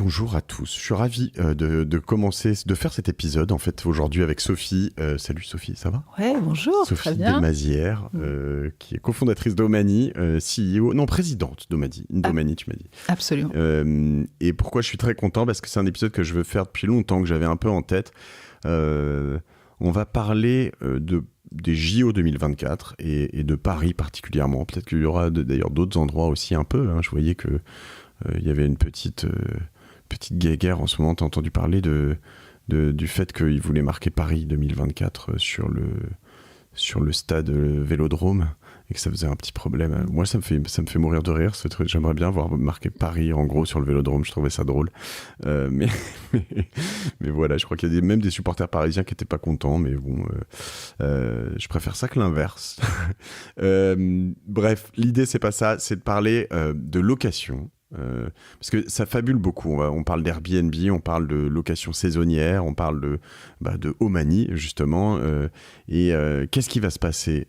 bonjour à tous. Je suis ravi de commencer, de faire cet épisode en fait aujourd'hui avec Sophie. Salut Sophie, ça va ? Ouais, bonjour, Sophie très bien. Desmazières, qui est cofondatrice d'Omani, CEO, non présidente d'Omani, tu m'as dit. Absolument. Et pourquoi je suis très content ? Parce que c'est un épisode que je veux faire depuis longtemps, que j'avais un peu en tête. On va parler des JO 2024 et de Paris particulièrement. Peut-être qu'il y aura d'ailleurs d'autres endroits aussi un peu. Je voyais que il y avait une petite guéguerre en ce moment. T'as entendu parler du fait qu'ils voulaient marquer Paris 2024 sur le stade Vélodrome et que ça faisait un petit problème. Moi, ça me fait mourir de rire, ce truc. J'aimerais bien voir marqué Paris en gros sur le Vélodrome. Je trouvais ça drôle. Mais voilà, je crois qu'il y a même des supporters parisiens qui n'étaient pas contents. Mais bon, je préfère ça que l'inverse. Bref, l'idée, c'est pas ça. C'est de parler de location. Parce que ça fabule beaucoup. On parle d'Airbnb, on parle de location saisonnière, on parle de Omani justement. Et qu'est-ce qui va se passer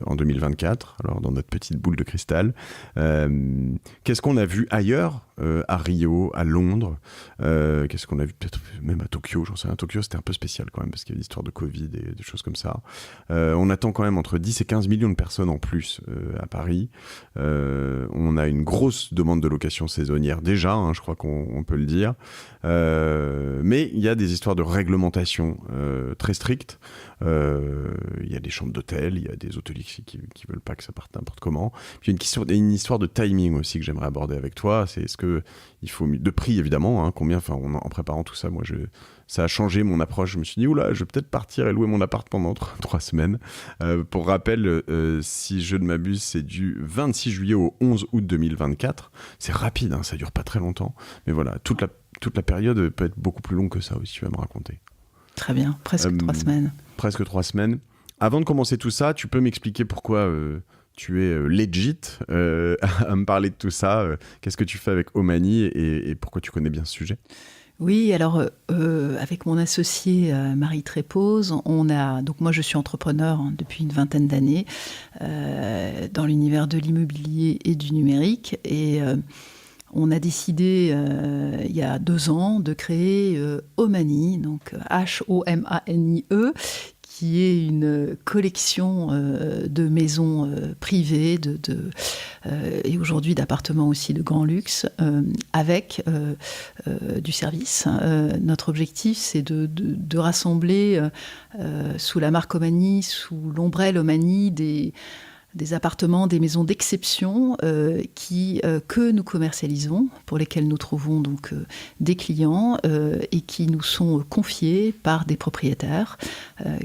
en 2024 ? Alors dans notre petite boule de cristal, qu'est-ce qu'on a vu ailleurs à Rio, à Londres, qu'est-ce qu'on a vu peut-être même à Tokyo, j'en sais rien. Tokyo c'était un peu spécial quand même parce qu'il y a l'histoire de Covid et des choses comme ça. On attend quand même entre 10 et 15 millions de personnes en plus à Paris. On a une grosse demande de location saisonnière déjà, je crois qu'on peut le dire. Mais il y a des histoires de réglementation très strictes. Il y a des chambres d'hôtel, il y a des hôteliers qui veulent pas que ça parte n'importe comment. Puis il y a une histoire de timing aussi que j'aimerais aborder avec toi. C'est est-ce que il faut de prix évidemment, combien, en préparant tout ça, moi ça a changé mon approche. Je me suis dit oula, je vais peut-être partir et louer mon appart pendant 3 semaines. Pour rappel, si je ne m'abuse, c'est du 26 juillet au 11 août 2024. C'est rapide, ça dure pas très longtemps. Mais voilà, toute la période peut être beaucoup plus longue que ça aussi, tu vas me raconter. Très bien, presque 3 semaines. Presque 3 semaines. Avant de commencer tout ça, tu peux m'expliquer pourquoi tu es legit à me parler de tout ça. Qu'est-ce que tu fais avec Omani et pourquoi tu connais bien ce sujet ? Oui, alors avec mon associé Marie Trépose, donc moi je suis entrepreneur depuis une vingtaine d'années dans l'univers de l'immobilier et du numérique et on a décidé il y a 2 ans de créer Omani, donc H-O-M-A-N-I-E, qui est une collection de maisons privées et aujourd'hui d'appartements aussi de grand luxe avec du service. Notre objectif, c'est de rassembler sous la marque Omani, sous l'ombrelle Omani, des appartements, des maisons d'exception que nous commercialisons, pour lesquels nous trouvons donc des clients et qui nous sont confiés par des propriétaires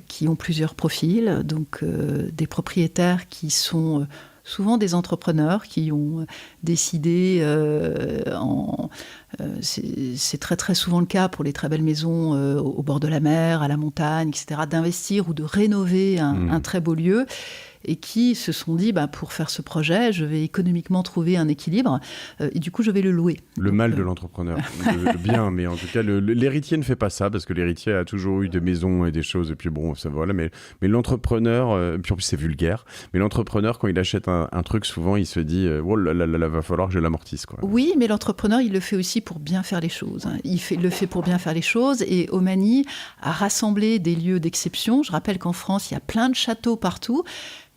qui ont plusieurs profils, donc des propriétaires qui sont souvent des entrepreneurs qui ont décidé, c'est très très souvent le cas pour les très belles maisons au bord de la mer, à la montagne, etc., d'investir ou de rénover un très beau lieu, et qui se sont dit, pour faire ce projet, je vais économiquement trouver un équilibre, et du coup, je vais le louer. Le mal de l'entrepreneur. Le bien, mais en tout cas, l'héritier ne fait pas ça, parce que l'héritier a toujours eu des maisons et des choses, et puis bon, ça voilà, mais l'entrepreneur, puis en plus c'est vulgaire, mais l'entrepreneur, quand il achète un truc, souvent, il se dit, oh là là là, va falloir que je l'amortisse, quoi. Oui, mais l'entrepreneur, il le fait aussi pour bien faire les choses. Il le fait pour bien faire les choses, et Omani a rassemblé des lieux d'exception. Je rappelle qu'en France, il y a plein de châteaux partout,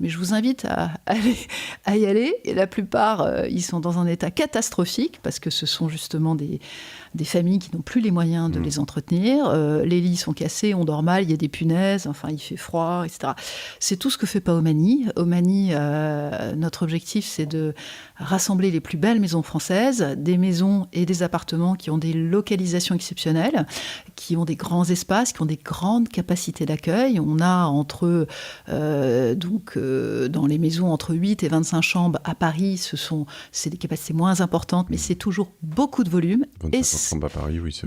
mais je vous invite à y aller. Et la plupart, ils sont dans un état catastrophique parce que ce sont justement des familles qui n'ont plus les moyens de les entretenir. Les lits sont cassés, on dort mal, il y a des punaises, enfin il fait froid, etc. C'est tout ce que fait pas Omani. Omani, notre objectif, c'est de rassembler les plus belles maisons françaises, des maisons et des appartements qui ont des localisations exceptionnelles, qui ont des grands espaces, qui ont des grandes capacités d'accueil. On a dans les maisons entre 8 et 25 chambres à Paris, c'est des capacités moins importantes, mais c'est toujours beaucoup de volume. 25 chambres à Paris, oui, c'est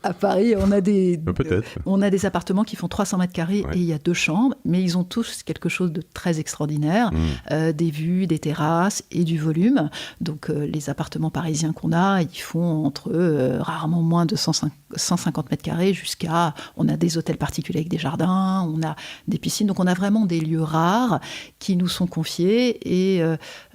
À Paris, on a des appartements qui font 300 mètres carrés et il y a 2 chambres, mais ils ont tous quelque chose de très extraordinaire, des vues, des terrasses et du volume. Donc les appartements parisiens qu'on a, ils font entre rarement moins de 150 mètres carrés jusqu'à... On a des hôtels particuliers avec des jardins, on a des piscines. Donc on a vraiment des lieux rares qui nous sont confiés et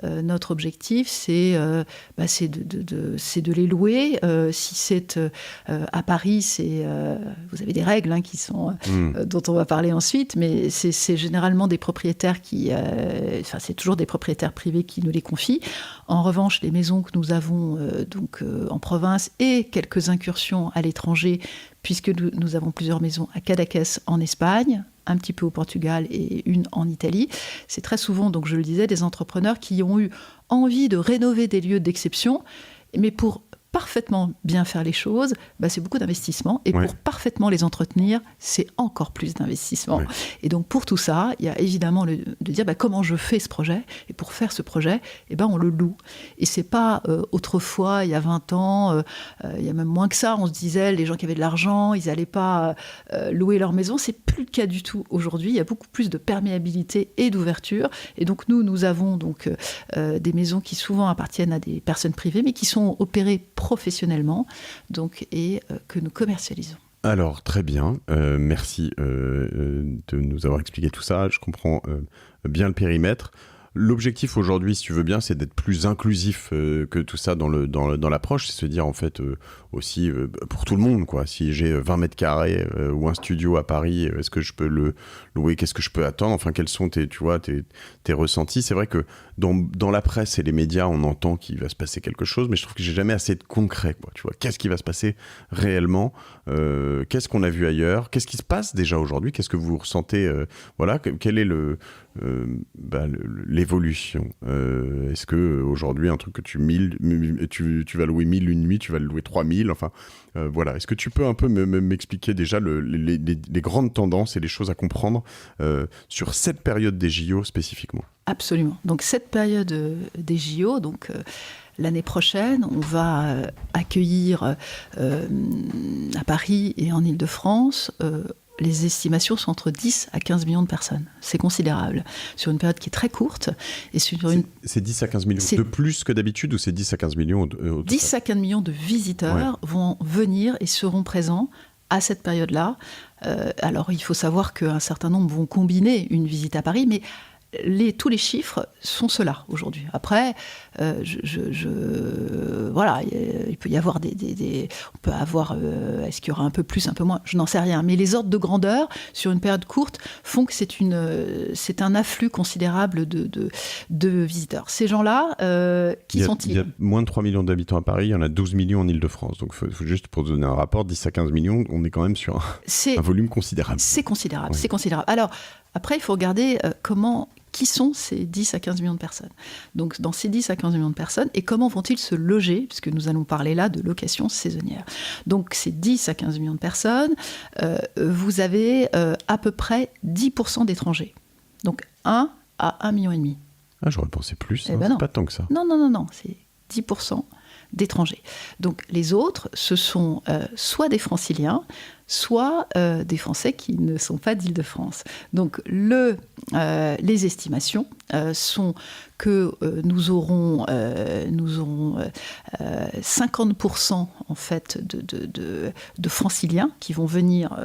notre objectif, c'est de les louer. Si c'est à Paris, vous avez des règles qui sont, dont on va parler ensuite, mais c'est généralement des propriétaires c'est toujours des propriétaires privés qui nous les confient. En revanche, les maisons que nous avons en province et quelques incursions à l'étranger, puisque nous avons plusieurs maisons à Cadaqués en Espagne, un petit peu au Portugal et une en Italie. C'est très souvent, donc je le disais, des entrepreneurs qui ont eu envie de rénover des lieux d'exception, mais pour parfaitement bien faire les choses, c'est beaucoup d'investissement. Et pour parfaitement les entretenir, c'est encore plus d'investissement. Ouais. Et donc, pour tout ça, il y a évidemment de dire comment je fais ce projet. Et pour faire ce projet, on le loue. Et c'est pas autrefois, il y a 20 ans, il y a même moins que ça, on se disait, les gens qui avaient de l'argent, ils n'allaient pas louer leur maison. C'est plus le cas du tout aujourd'hui. Il y a beaucoup plus de perméabilité et d'ouverture. Et donc, nous avons des maisons qui souvent appartiennent à des personnes privées, mais qui sont opérées professionnellement et que nous commercialisons. Alors, très bien. Merci de nous avoir expliqué tout ça. Je comprends bien le périmètre. L'objectif aujourd'hui, si tu veux bien, c'est d'être plus inclusif que tout ça dans l'approche. C'est se dire, en fait, aussi pour tout le monde, quoi. Si j'ai 20 mètres carrés ou un studio à Paris, est-ce que je peux le louer? Qu'est-ce que je peux attendre? Enfin, quels sont tes ressentis? C'est vrai que dans la presse et les médias, on entend qu'il va se passer quelque chose, mais je trouve que j'ai jamais assez de concret, quoi. Tu vois, qu'est-ce qui va se passer réellement? Qu'est-ce qu'on a vu ailleurs? Qu'est-ce qui se passe déjà aujourd'hui? Qu'est-ce que vous ressentez? Quel est l'évolution? Est-ce que aujourd'hui, un truc que tu vas louer 1000 une nuit, tu vas le louer 3000? Enfin, voilà. Est-ce que tu peux un peu m'expliquer déjà les grandes tendances et les choses à comprendre sur cette période des JO spécifiquement? Absolument. Donc cette période des JO, l'année prochaine, on va accueillir à Paris et en Île-de-France les estimations sont entre 10 à 15 millions de personnes. C'est considérable. Sur une période qui est très courte. Et c'est 10 à 15 millions de plus que d'habitude ou c'est 10 à 15 millions 10 à 15 millions de visiteurs vont venir et seront présents à cette période-là. Alors, il faut savoir qu'un certain nombre vont combiner une visite à Paris, mais tous les chiffres sont ceux-là aujourd'hui. Après, voilà, il peut y avoir on peut avoir, est-ce qu'il y aura un peu plus, un peu moins, je n'en sais rien. Mais les ordres de grandeur sur une période courte font que c'est un afflux considérable de visiteurs. Ces gens-là, qui sont-ils? Il y a moins de 3 millions d'habitants à Paris, il y en a 12 millions en Île-de-France. Donc, faut juste pour donner un rapport, 10 à 15 millions, on est quand même sur un volume considérable. C'est considérable, c'est considérable. Alors, après, il faut regarder qui sont ces 10 à 15 millions de personnes. Donc, dans ces 10 à 15 millions de personnes, et comment vont-ils se loger, puisque nous allons parler là de location saisonnière. Donc, ces 10 à 15 millions de personnes, vous avez à peu près 10% d'étrangers. Donc, 1 à 1,5 million. Ah, j'aurais pensé plus, c'est pas tant que ça. Non, c'est 10% d'étrangers. Donc, les autres, ce sont soit des Franciliens, soit des Français qui ne sont pas d'Île-de-France. Donc, les estimations sont que nous aurons 50% en fait de Franciliens qui vont venir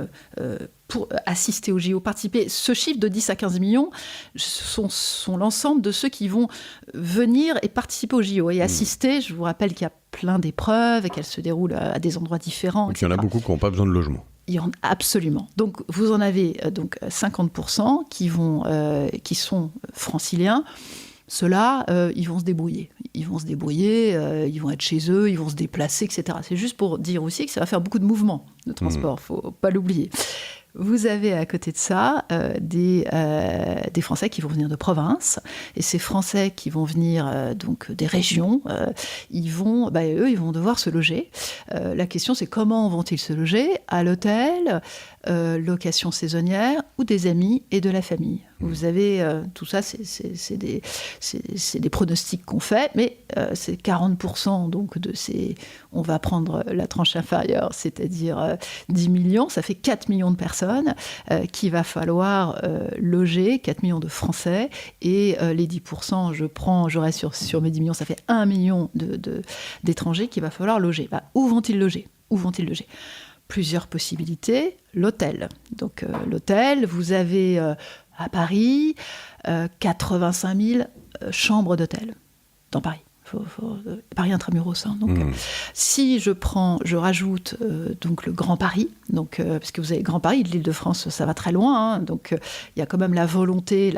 pour assister au JO, participer. Ce chiffre de 10 à 15 millions sont l'ensemble de ceux qui vont venir et participer au JO et assister. Je vous rappelle qu'il y a plein d'épreuves et qu'elles se déroulent à des endroits différents. Donc, il y en a beaucoup qui n'ont pas besoin de logement. Absolument. Donc, vous en avez 50% qui sont franciliens. Ceux-là, ils vont se débrouiller. Ils vont être chez eux, ils vont se déplacer, etc. C'est juste pour dire aussi que ça va faire beaucoup de mouvements de transport, il ne faut pas l'oublier. Vous avez à côté de ça des Français qui vont venir de province. Et ces Français qui vont venir des régions, ils vont devoir se loger. La question, c'est comment vont-ils se loger? À l'hôtel, location saisonnière ou des amis et de la famille. Vous avez tout ça, c'est des pronostics qu'on fait, mais c'est 40% donc de ces. On va prendre la tranche inférieure, c'est-à-dire 10 millions, ça fait 4 millions de personnes qu'il va falloir loger, 4 millions de Français, et les 10%, je reste sur mes 10 millions, ça fait 1 million d'étrangers qu'il va falloir loger. Où vont-ils loger ? Plusieurs possibilités. L'hôtel. Donc l'hôtel, vous avez à Paris 85 000 chambres d'hôtel dans Paris. Paris intramuros. Donc, si je rajoute donc le Grand Paris, donc, parce que vous avez Grand Paris, de l'Île-de-France, ça va très loin. Donc, il y a quand même la volonté,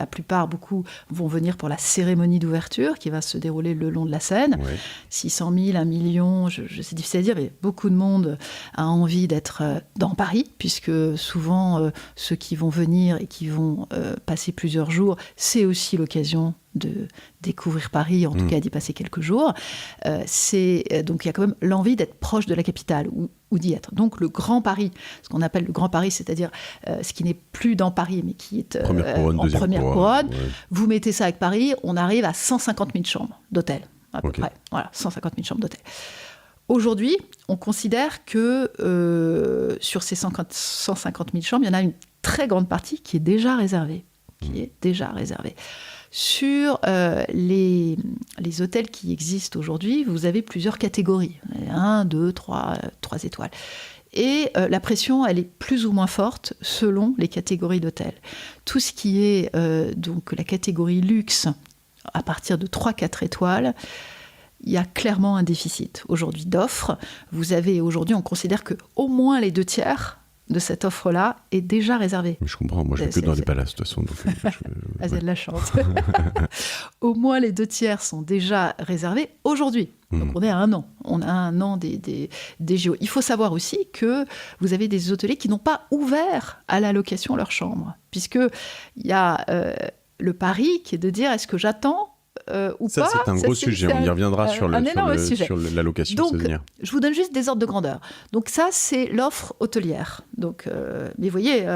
beaucoup vont venir pour la cérémonie d'ouverture qui va se dérouler le long de la Seine. Ouais. 600 000, 1 million, c'est difficile à dire, mais beaucoup de monde a envie d'être dans Paris, puisque souvent, ceux qui vont venir et qui vont passer plusieurs jours, c'est aussi l'occasion de découvrir Paris, en tout cas d'y passer quelques jours. Donc il y a quand même l'envie d'être proche de la capitale ou d'y être. Donc le Grand Paris, ce qu'on appelle le Grand Paris, c'est-à-dire ce qui n'est plus dans Paris, mais qui est en première couronne. Ouais. Vous mettez ça avec Paris, on arrive à 150 000 chambres d'hôtel, à peu près. Voilà, 150 000 chambres d'hôtel. Aujourd'hui, on considère que sur ces 150 000 chambres, il y en a une très grande partie qui est déjà réservée. Sur les hôtels qui existent aujourd'hui, vous avez plusieurs catégories. 1, 2, 3 étoiles. Et la pression, elle est plus ou moins forte selon les catégories d'hôtels. Tout ce qui est donc la catégorie luxe, à partir de 3-4 étoiles, il y a clairement un déficit aujourd'hui d'offres. Aujourd'hui, on considère qu'au moins les 2/3 de cette offre-là est déjà réservée. Mais je comprends, moi je vais que dans les palaces de toute façon. Vous avez de la chance. Au moins les 2/3 sont déjà réservés aujourd'hui. Donc on est à 1 an. On a 1 an des JO. Il faut savoir aussi que vous avez des hôteliers qui n'ont pas ouvert à la location leur chambre, puisqu'il y a le pari qui est de dire est-ce que j'attends ou ça, pas. C'est un gros sujet, on y reviendra sur la location saisonnière. Je vous donne juste des ordres de grandeur. Donc ça, c'est l'offre hôtelière. Donc, mais vous voyez,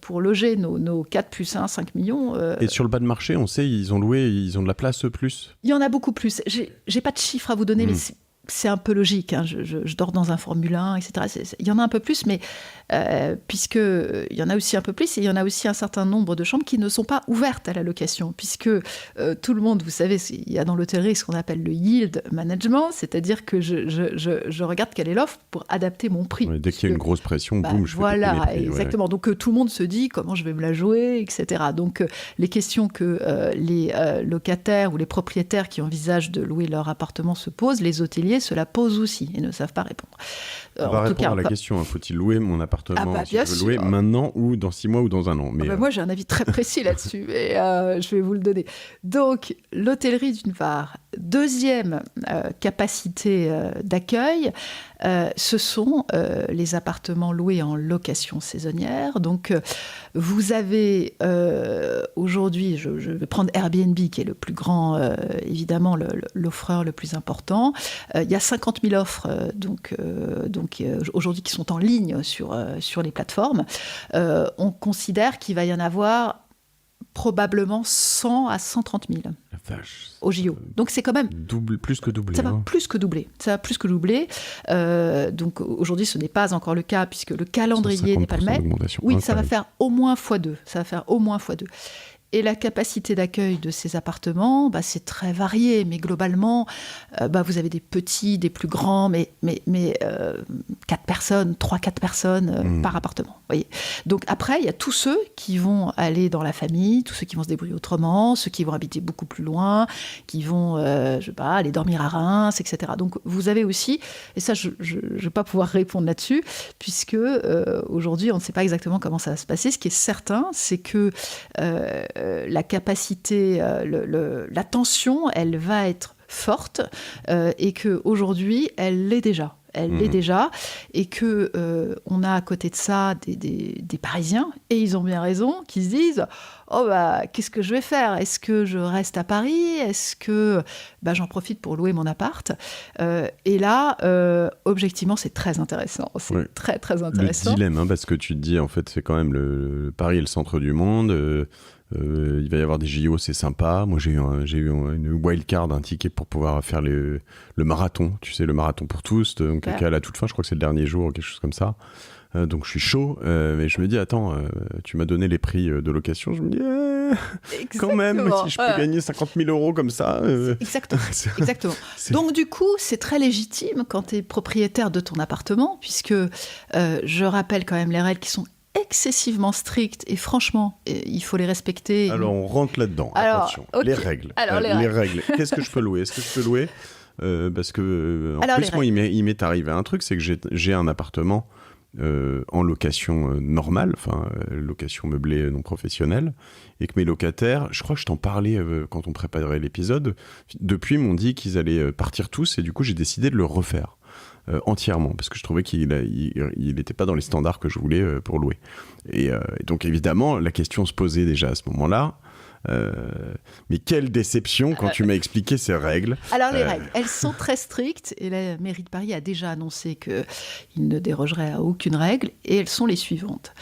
pour loger nos 4 plus 1, 5 millions... Et sur le bas de marché, on sait, ils ont de la place plus. Il y en a beaucoup plus. J'ai pas de chiffres à vous donner, mais c'est un peu logique. Hein. Je dors dans un Formule 1, etc. Il y en a un peu plus, mais puisqu'il y en a aussi un peu plus, et il y en a aussi un certain nombre de chambres qui ne sont pas ouvertes à la location, puisque tout le monde, vous savez, il y a dans l'hôtellerie ce qu'on appelle le yield management, c'est-à-dire que je regarde quelle est l'offre pour adapter mon prix. Ouais, dès qu'il y a une grosse pression, boum, je fais voilà, exactement. Ouais. Donc tout le monde se dit comment je vais me la jouer, etc. Donc les questions que les locataires ou les propriétaires qui envisagent de louer leur appartement se posent, les hôteliers se la posent aussi et ne savent pas répondre. On va répondre à la question, faut-il louer mon appartement si je veux louer maintenant ou dans 6 mois ou dans 1 an. Mais moi, j'ai un avis très précis là-dessus et je vais vous le donner. Donc, l'hôtellerie d'une part. Deuxième capacité d'accueil, ce sont les appartements loués en location saisonnière. Donc, vous avez aujourd'hui, je vais prendre Airbnb qui est le plus grand, évidemment, l'offreur le plus important. Il y a 50 000 offres donc aujourd'hui qui sont en ligne sur les plateformes. On considère qu'il va y en avoir probablement 100 à 130 000 au JO. Donc c'est quand même... plus que doublé. Ça va plus que doubler. Donc aujourd'hui, ce n'est pas encore le cas puisque le calendrier n'est pas le même. Oui, ça va faire au moins x2. Et la capacité d'accueil de ces appartements, c'est très varié, mais globalement, vous avez des petits, des plus grands, mais 4 personnes, 3-4 personnes par appartement. Voyez. Donc après, il y a tous ceux qui vont aller dans la famille, tous ceux qui vont se débrouiller autrement, ceux qui vont habiter beaucoup plus loin, qui vont, aller dormir à Reims, etc. Donc vous avez aussi, et ça, je ne vais pas pouvoir répondre là-dessus, puisque aujourd'hui, on ne sait pas exactement comment ça va se passer. Ce qui est certain, c'est que la capacité, la tension, elle va être forte et qu'aujourd'hui, elle l'est déjà. Et qu'on a à côté de ça des Parisiens, et ils ont bien raison, qui se disent qu'est-ce que je vais faire ? Est-ce que je reste à Paris ? Est-ce que j'en profite pour louer mon appart ? Et là, objectivement, c'est très intéressant. C'est très, très intéressant. Le dilemme, parce que tu te dis, en fait, c'est quand même Paris est le centre du monde. Il va y avoir des JO, c'est sympa. Moi, j'ai eu une wildcard, un ticket pour pouvoir faire le marathon. Tu sais, le marathon pour tous. Donc, à la toute fin, je crois que c'est le dernier jour ou quelque chose comme ça. Donc, je suis chaud. Mais je me dis, attends, tu m'as donné les prix de location. Je me dis, quand même, si je peux gagner 50 000 € comme ça. Exactement. Exactement. Donc, du coup, c'est très légitime quand tu es propriétaire de ton appartement, puisque je rappelle quand même les règles qui sont excessivement strictes et franchement, il faut les respecter. Alors, on rentre là-dedans. Attention. Okay. Les règles. Alors, les règles. Qu'est-ce que je peux louer ? Est-ce que je peux louer parce que, en plus, moi, il m'est arrivé un truc, c'est que j'ai un appartement en location normale, enfin, location meublée non professionnelle, et que mes locataires, je crois que je t'en parlais quand on préparait l'épisode, depuis m'ont dit qu'ils allaient partir tous, et du coup, j'ai décidé de le refaire. Entièrement, parce que je trouvais qu'il n'était pas dans les standards que je voulais pour louer. Et donc évidemment, la question se posait déjà à ce moment-là, mais quelle déception quand tu m'as expliqué ces règles. Alors les règles, elles sont très strictes, et la mairie de Paris a déjà annoncé qu'il ne dérogerait à aucune règle, et elles sont les suivantes.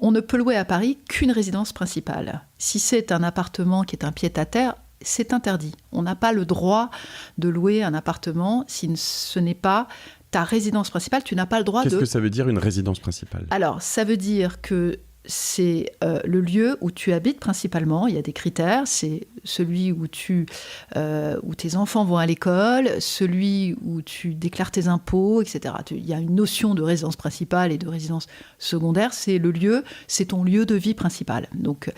On ne peut louer à Paris qu'une résidence principale. Si c'est un appartement qui est un pied-à-terre, c'est interdit. On n'a pas le droit de louer un appartement si ce n'est pas ta résidence principale. Tu n'as pas le droit Qu'est-ce que ça veut dire, une résidence principale ? Alors, ça veut dire que c'est le lieu où tu habites principalement. Il y a des critères. C'est celui où tes enfants vont à l'école, celui où tu déclares tes impôts, etc. Il y a une notion de résidence principale et de résidence secondaire. C'est le lieu, c'est ton lieu de vie principal. Donc,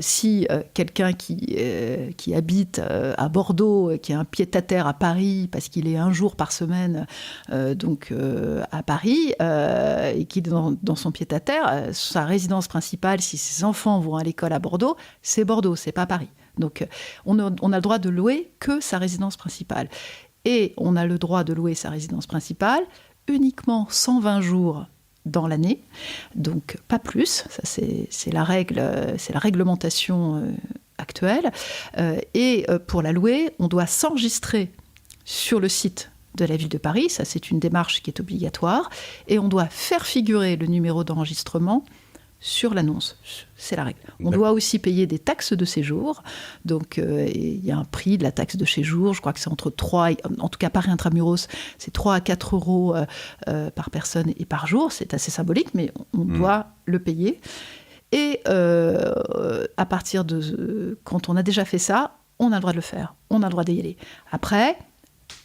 si quelqu'un qui habite à Bordeaux, qui a un pied-à-terre à Paris, parce qu'il est un jour par semaine à Paris, et qui est dans son pied-à-terre, sa résidence principale, si ses enfants vont à l'école à Bordeaux, c'est Bordeaux, c'est pas Paris. Donc, on a le droit de louer que sa résidence principale. Et on a le droit de louer sa résidence principale uniquement 120 jours dans l'année, donc pas plus. Ça, c'est la règle, c'est la réglementation actuelle. Et pour la louer, on doit s'enregistrer sur le site de la ville de Paris. Ça, c'est une démarche qui est obligatoire. Et on doit faire figurer le numéro d'enregistrement sur l'annonce. C'est la règle. On doit aussi payer des taxes de séjour. Donc, il y a un prix de la taxe de séjour. Je crois que c'est entre 3, en tout cas Paris Intramuros, c'est 3 à 4 € par personne et par jour. C'est assez symbolique, mais on doit le payer. Et à partir de... quand on a déjà fait ça, on a le droit de le faire. On a le droit d'y aller. Après...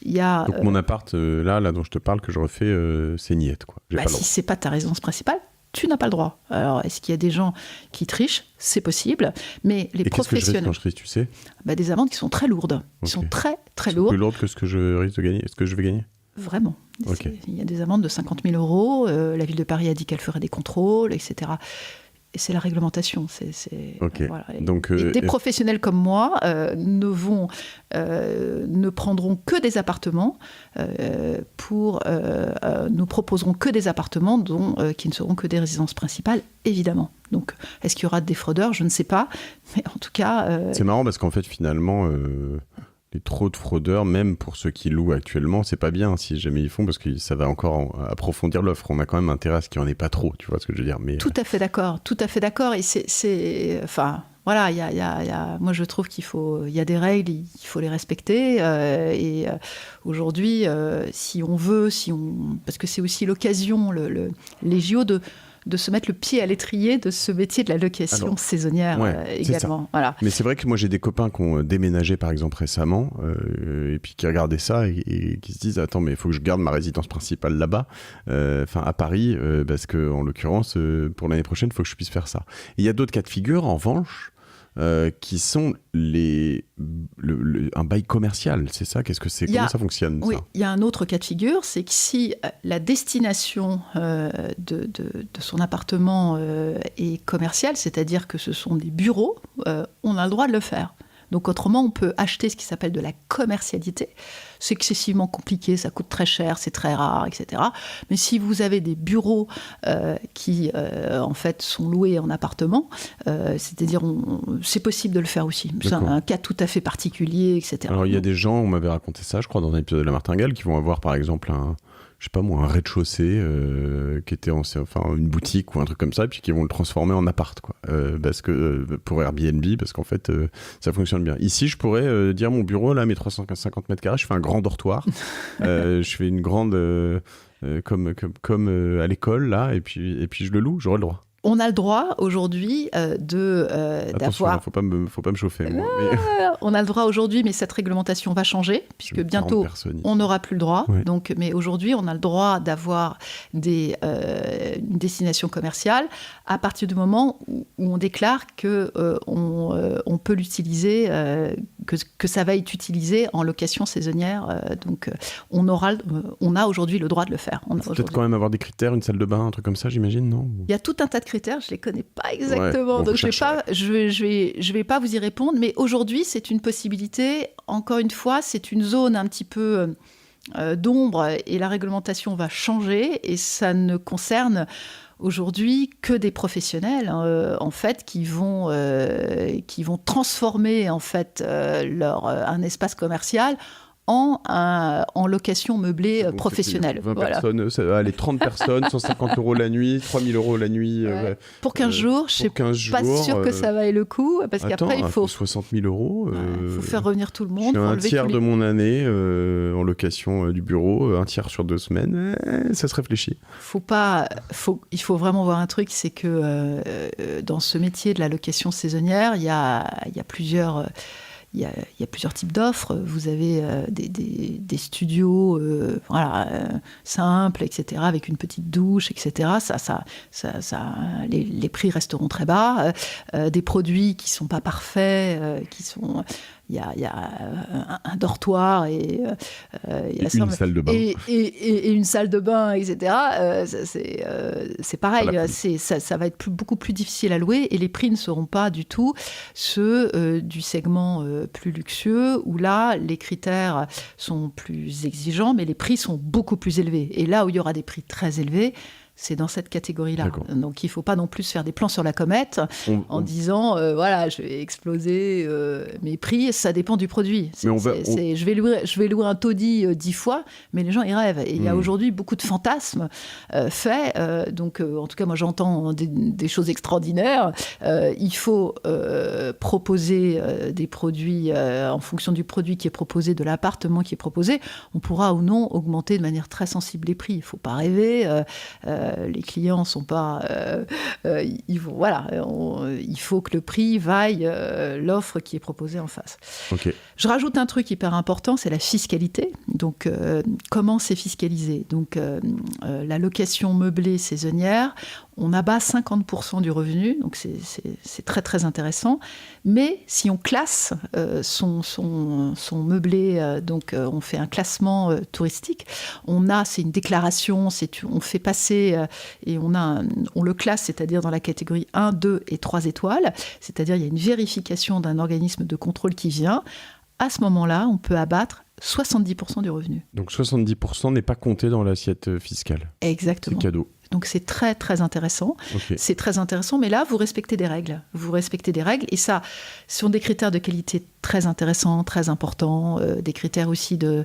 il y a, donc mon appart, là dont je te parle, que je refais, c'est niette, quoi. Si c'est pas ta résidence principale, tu n'as pas le droit. Alors, est-ce qu'il y a des gens qui trichent ? C'est possible, mais les professionnels... qu'est-ce que je risque quand je triche, tu sais ? Des amendes qui sont très lourdes. Qui sont très, très lourdes. Plus lourdes que ce que je risque de gagner ? Est-ce que je vais gagner ? Vraiment. Okay. Il y a des amendes de 50 000 €. La ville de Paris a dit qu'elle ferait des contrôles, etc. Et c'est la réglementation. Okay. Voilà. Donc, et des professionnels comme moi ne prendront que des appartements nous proposeront que des appartements qui ne seront que des résidences principales, évidemment. Donc, est-ce qu'il y aura des fraudeurs ? Je ne sais pas. Mais en tout cas... C'est marrant parce qu'en fait, finalement... les trop de fraudeurs, même pour ceux qui louent actuellement, c'est pas bien si jamais ils font, parce que ça va encore approfondir l'offre. On a quand même intérêt à ce qu'il n'y en ait pas trop, tu vois ce que je veux dire. Mais, tout à fait d'accord. Et enfin, voilà, moi je trouve il y a des règles, il faut les respecter. Aujourd'hui, si on veut, parce que c'est aussi l'occasion, les JO de se mettre le pied à l'étrier de ce métier de la location saisonnière également. Voilà. Mais c'est vrai que moi j'ai des copains qui ont déménagé par exemple récemment et puis qui regardaient ça et qui se disent attends mais il faut que je garde ma résidence principale là-bas, à Paris, parce que en l'occurrence pour l'année prochaine il faut que je puisse faire ça. Et il y a d'autres cas de figure en revanche qui sont un bail commercial, c'est ça ? Qu'est-ce que c'est ? Comment ça fonctionne ? Oui, il y a un autre cas de figure, c'est que si la destination de son appartement est commerciale, c'est-à-dire que ce sont des bureaux, on a le droit de le faire. Donc autrement, on peut acheter ce qui s'appelle de la commercialité. C'est excessivement compliqué, ça coûte très cher, c'est très rare, etc. Mais si vous avez des bureaux qui, en fait, sont loués en appartement, c'est-à-dire c'est possible de le faire aussi. C'est un cas tout à fait particulier, etc. Alors il y a des gens, on m'avait raconté ça, je crois, dans un épisode de La Martingale, qui vont avoir par exemple je sais pas moi, un rez-de-chaussée qui était une boutique ou un truc comme ça, et puis qui vont le transformer en appart, quoi. Parce que pour Airbnb, parce qu'en fait, ça fonctionne bien. Ici, je pourrais dire mon bureau, là, mes 350 mètres carrés, je fais un grand dortoir. Je fais une grande, comme à l'école, là, et puis je le loue, j'aurai le droit. On a le droit aujourd'hui d'avoir... Faut pas me chauffer. Moi, mais... On a le droit aujourd'hui, mais cette réglementation va changer, puisque bientôt, on n'aura plus le droit. Ouais. Donc, mais aujourd'hui, on a le droit d'avoir une destination commerciale à partir du moment où on déclare qu'on peut l'utiliser, que ça va être utilisé en location saisonnière. Donc, on a aujourd'hui le droit de le faire. Peut-être quand même avoir des critères, une salle de bain, un truc comme ça, j'imagine, non ? Il y a tout un tas de critères, je les connais pas exactement, ouais, bon, donc je vais pas vous y répondre. Mais aujourd'hui, c'est une possibilité. Encore une fois, c'est une zone un petit peu d'ombre et la réglementation va changer et ça ne concerne aujourd'hui que des professionnels en fait qui vont transformer en fait un espace commercial en location meublée professionnelle. 20 personnes, allez, 30 personnes, 150 € la nuit, 3000 € la nuit. Pour 15 jours, je ne suis pas sûre que ça vaille le coup, parce qu'après, il faut 60 000 €. Il faut faire revenir tout le monde. Je fais un tiers de mon année en location du bureau, un tiers sur 2 semaines, ça se réfléchit. Il faut vraiment voir un truc, c'est que dans ce métier de la location saisonnière, il y a plusieurs... Il y a plusieurs types d'offres. Vous avez des studios simples, etc., avec une petite douche, etc. Les prix resteront très bas. Des produits qui ne sont pas parfaits, il y a un dortoir et une salle de bain. Et une salle de bain, etc. C'est pareil, ça va être beaucoup plus difficile à louer et les prix ne seront pas du tout ceux du segment plus luxueux où là, les critères sont plus exigeants, mais les prix sont beaucoup plus élevés. Et là où il y aura des prix très élevés, c'est dans cette catégorie-là. D'accord. Donc, il ne faut pas non plus faire des plans sur la comète en disant, je vais exploser mes prix. Ça dépend du produit. Je vais louer un taudis 10 fois, mais les gens, ils rêvent. Et il y a aujourd'hui beaucoup de fantasmes faits. Donc, en tout cas, moi, j'entends des choses extraordinaires. Il faut proposer des produits en fonction du produit qui est proposé, de l'appartement qui est proposé. On pourra ou non augmenter de manière très sensible les prix. Il ne faut pas rêver. Les clients sont pas... il faut que le prix vaille l'offre qui est proposée en face. Okay. Je rajoute un truc hyper important, c'est la fiscalité. Donc, comment c'est fiscalisé ? Donc, la location meublée saisonnière, on abat 50% du revenu, donc c'est très très intéressant. Mais si on classe son meublé, donc on fait un classement touristique, c'est une déclaration, on fait passer et on le classe, c'est-à-dire dans la catégorie 1, 2 et 3 étoiles, c'est-à-dire il y a une vérification d'un organisme de contrôle qui vient. À ce moment-là, on peut abattre 70% du revenu. Donc 70% n'est pas compté dans l'assiette fiscale. Exactement. C'est cadeau. Donc c'est très très intéressant. Okay. C'est très intéressant, mais là vous respectez des règles. Et ça, ce sont des critères de qualité très intéressants, très importants, des critères aussi de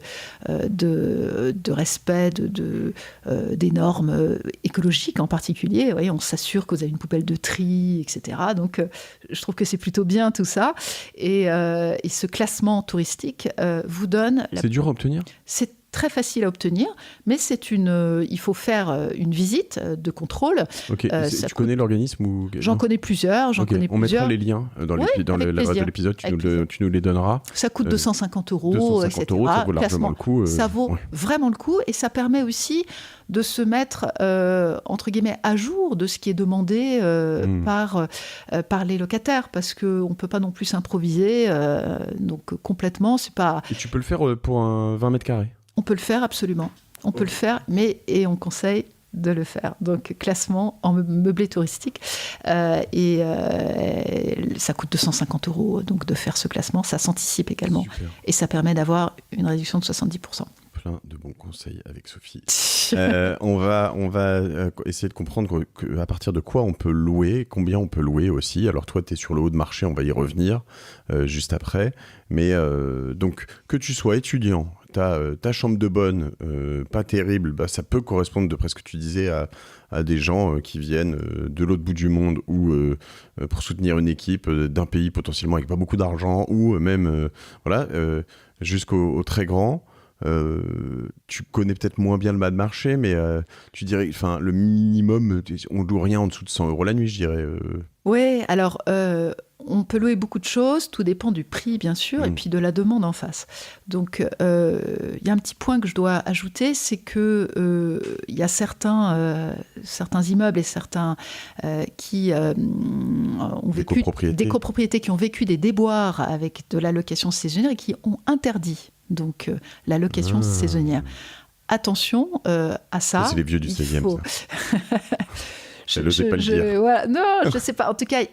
respect des normes écologiques en particulier. Oui, on s'assure que vous avez une poubelle de tri, etc. Donc je trouve que c'est plutôt bien tout ça. Et ce classement touristique vous donne... C'est dur à obtenir ? C'est très facile à obtenir, mais il faut faire une visite de contrôle. Okay. Tu connais l'organisme ou... J'en connais plusieurs. On mettra les liens dans la page de l'épisode, tu nous les donneras. Ça coûte 250 €, 250 etc. €, ça vaut largement le coup. Ça vaut vraiment le coup et ça permet aussi de se mettre, entre guillemets, à jour de ce qui est demandé par les locataires, parce qu'on ne peut pas non plus s'improviser, donc complètement, c'est pas... Et tu peux le faire pour un 20 mètres carrés ? On peut le faire, absolument. On peut le faire, et on conseille de le faire. Donc, classement en meublé touristique. Ça coûte 250 €, donc de faire ce classement. Ça s'anticipe également. Super. Et ça permet d'avoir une réduction de 70%. Plein de bons conseils avec Sophie. On va essayer de comprendre à partir de quoi on peut louer, combien on peut louer aussi. Alors toi, tu es sur le haut de marché, on va y revenir juste après. Mais donc, que tu sois étudiant, t'as ta chambre de bonne, pas terrible, bah, ça peut correspondre, d'après ce que tu disais, à des gens qui viennent de l'autre bout du monde ou pour soutenir une équipe d'un pays potentiellement avec pas beaucoup d'argent ou même jusqu'au très grand. Tu connais peut-être moins bien le bas de marché, mais tu dirais, enfin, le minimum, on loue rien en dessous de 100 € la nuit, je dirais. Oui, alors on peut louer beaucoup de choses, tout dépend du prix bien sûr, et puis de la demande en face. Donc il y a un petit point que je dois ajouter, c'est que il y a certains immeubles et certains qui ont vécu des copropriétés qui ont vécu des déboires avec de la location saisonnière et qui ont interdit donc la location saisonnière. Attention à ça. C'est les vieux du 16e, ça. Je n'osais pas le dire. Voilà. Non, je ne sais pas. En tout cas,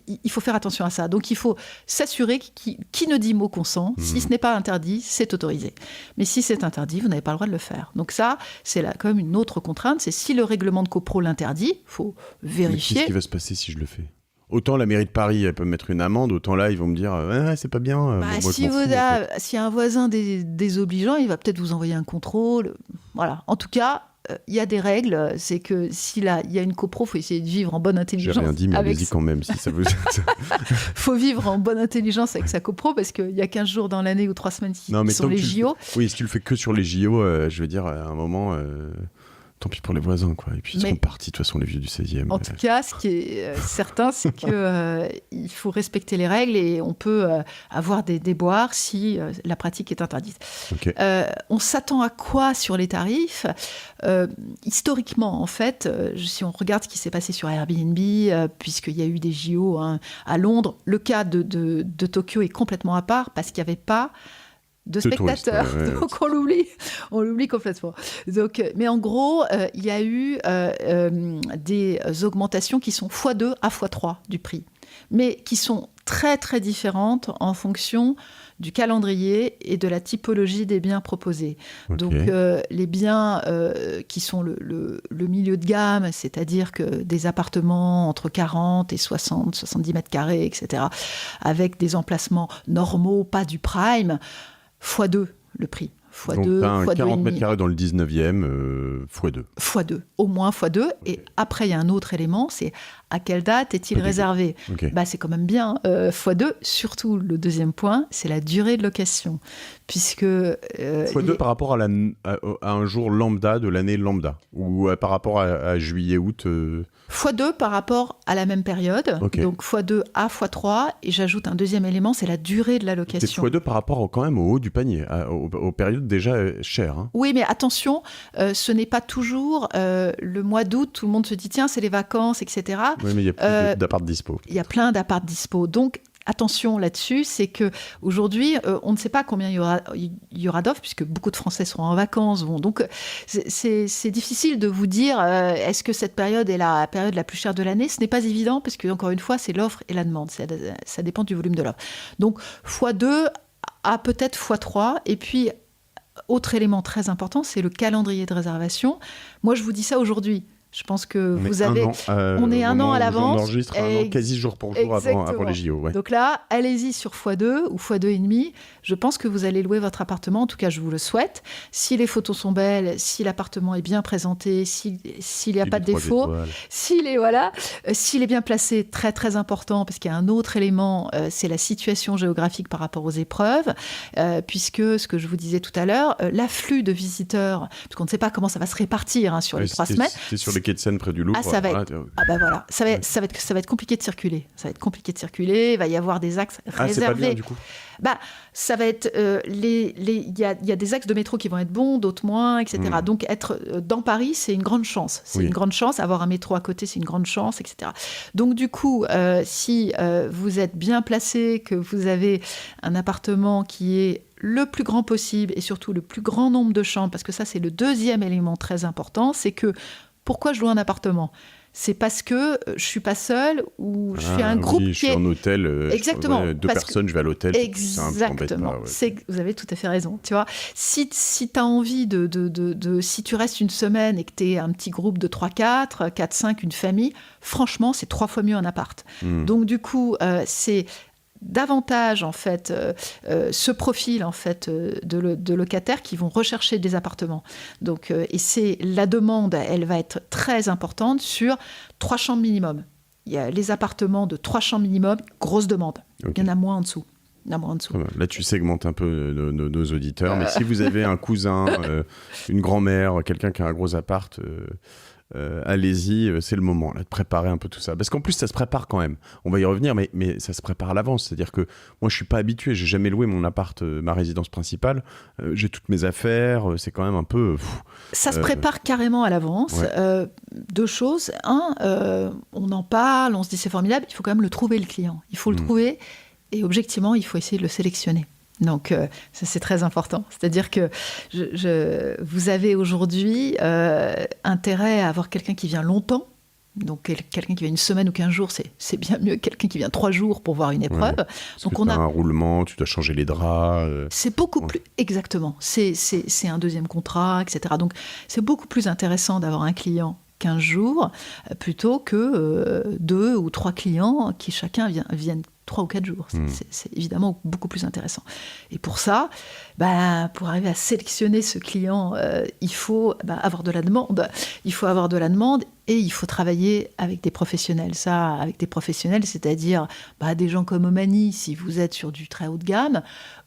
il faut faire attention à ça. Donc, il faut s'assurer qui ne dit mot consent. Si ce n'est pas interdit, c'est autorisé. Mais si c'est interdit, vous n'avez pas le droit de le faire. Donc ça, c'est là quand même une autre contrainte. C'est si le règlement de copro l'interdit, il faut vérifier. Mais qu'est-ce qui va se passer si je le fais ? Autant la mairie de Paris, elle peut me mettre une amende, autant là, ils vont me dire c'est pas bien. S'il y a un voisin désobligeant, il va peut-être vous envoyer un contrôle. Voilà. En tout cas, il y a des règles. C'est que s'il y a une copro, il faut essayer de vivre en bonne intelligence. J'ai rien dit, mais allez-y quand même, si ça vous... faut vivre en bonne intelligence avec sa copro, parce qu'il y a 15 jours dans l'année ou 3 semaines qui sont les JO. Oui, si tu le fais que sur les JO, je veux dire, à un moment... Tant pis pour les voisins, quoi. Et puis ils seront partis, de toute façon, les vieux du 16e. En tout cas, ce qui est certain, c'est qu'il faut respecter les règles et on peut avoir des déboires si la pratique est interdite. Okay. On s'attend à quoi sur les tarifs ? Historiquement, en fait, si on regarde ce qui s'est passé sur Airbnb, puisqu'il y a eu des JO à Londres, le cas de Tokyo est complètement à part parce qu'il n'y avait pas de spectateurs, donc on l'oublie complètement. Donc, mais en gros, il y a eu des augmentations qui sont x2 à x3 du prix, mais qui sont très très différentes en fonction du calendrier et de la typologie des biens proposés. Okay. Donc les biens qui sont le milieu de gamme, c'est-à-dire que des appartements entre 40 et 60, 70 mètres carrés, etc., avec des emplacements normaux, pas du prime, x2 le prix. Donc t'as un 40 mètres carrés dans le 19e, x2. x2, au moins x2. Okay. Et après, il y a un autre élément, c'est à quelle date est-il réservé ? Okay. Bah, c'est quand même bien x2. Surtout, le deuxième point, c'est la durée de location. Puisque... x2 par rapport à un jour lambda de l'année lambda ? Ou par rapport à juillet-août x2 par rapport à la même période, okay. Donc x2 à x3, et j'ajoute un deuxième élément, c'est la durée de la location. C'est x2 par rapport quand même au haut du panier, aux périodes déjà chères. Hein. Oui, mais attention, ce n'est pas toujours le mois d'août, tout le monde se dit tiens, c'est les vacances, etc. Oui, mais il y a plus d'appart dispo. Il y a plein d'appart dispo, donc attention là-dessus, c'est qu'aujourd'hui, on ne sait pas combien il y aura d'offres, puisque beaucoup de Français seront en vacances. Donc, c'est difficile de vous dire est-ce que cette période est la période la plus chère de l'année ? Ce n'est pas évident, parce que, encore une fois, c'est l'offre et la demande. Ça dépend du volume de l'offre. Donc, x2 à peut-être x3. Et puis, autre élément très important, c'est le calendrier de réservation. Moi, je vous dis ça aujourd'hui. Je pense que vous avez... on est un an à l'avance. On enregistre un an, quasi jour pour jour avant les JO. Ouais. Donc là, allez-y sur x2 ou x2,5. Je pense que vous allez louer votre appartement. En tout cas, je vous le souhaite. Si les photos sont belles, si l'appartement est bien présenté, s'il n'y a pas de défaut, s'il est bien placé, très très important, parce qu'il y a un autre élément, c'est la situation géographique par rapport aux épreuves, puisque, ce que je vous disais tout à l'heure, l'afflux de visiteurs, parce qu'on ne sait pas comment ça va se répartir sur les 3 semaines. C'est sur les quais de Seine près du Louvre. Ça va être compliqué de circuler. Ça va être compliqué de circuler. Il va y avoir des axes réservés. C'est pas bien, du coup. Ça va être il y a des axes de métro qui vont être bons, d'autres moins, etc. Donc être dans Paris, c'est une grande chance. C'est une grande chance. Avoir un métro à côté, c'est une grande chance, etc. Donc du coup, si vous êtes bien placé, que vous avez un appartement qui est le plus grand possible et surtout le plus grand nombre de chambres, parce que ça, c'est le deuxième élément très important, c'est que pourquoi je loue un appartement ? C'est parce que je ne suis pas seule ou je suis un groupe qui est... je suis en hôtel, exactement, deux personnes, je vais à l'hôtel. Exactement, vous avez tout à fait raison. Tu vois, si tu as envie si tu restes une semaine et que tu es un petit groupe de 3-4, 4-5, une famille, franchement, c'est 3 fois mieux un appart. Donc du coup, c'est davantage en fait ce profil en fait de locataires qui vont rechercher des appartements. Donc et c'est la demande, elle va être très importante sur 3 chambres minimum. Il y a les appartements de 3 chambres minimum, grosse demande. Okay. Il y en a moins en dessous. Là, tu segmentes un peu nos auditeurs, mais si vous avez un cousin, une grand-mère, quelqu'un qui a un gros appart, allez-y, c'est le moment là, de préparer un peu tout ça. Parce qu'en plus, ça se prépare quand même. On va y revenir, mais ça se prépare à l'avance. C'est-à-dire que moi, je suis pas habitué, j'ai jamais loué mon appart, ma résidence principale. J'ai toutes mes affaires, c'est quand même un peu... ça se prépare carrément à l'avance. Ouais. 2 choses. On en parle, on se dit c'est formidable, il faut quand même le trouver, le client. Il faut le trouver. Et objectivement, il faut essayer de le sélectionner. Donc, ça, c'est très important. C'est-à-dire que vous avez aujourd'hui intérêt à avoir quelqu'un qui vient longtemps. Donc, quelqu'un qui vient 1 semaine ou 15 jours, c'est bien mieux que quelqu'un qui vient 3 jours pour voir une épreuve. Ouais, donc, on a un roulement, tu dois changer les draps. C'est beaucoup plus... Exactement. C'est un 2e contrat, etc. Donc, c'est beaucoup plus intéressant d'avoir un client 15 jours plutôt que 2 ou 3 clients qui chacun viennent 3 ou 4 jours. C'est évidemment beaucoup plus intéressant. Et pour ça, pour arriver à sélectionner ce client, il faut avoir de la demande. Il faut avoir de la demande et il faut travailler avec des professionnels. Ça, avec des professionnels, c'est-à-dire des gens comme Omani, si vous êtes sur du très haut de gamme,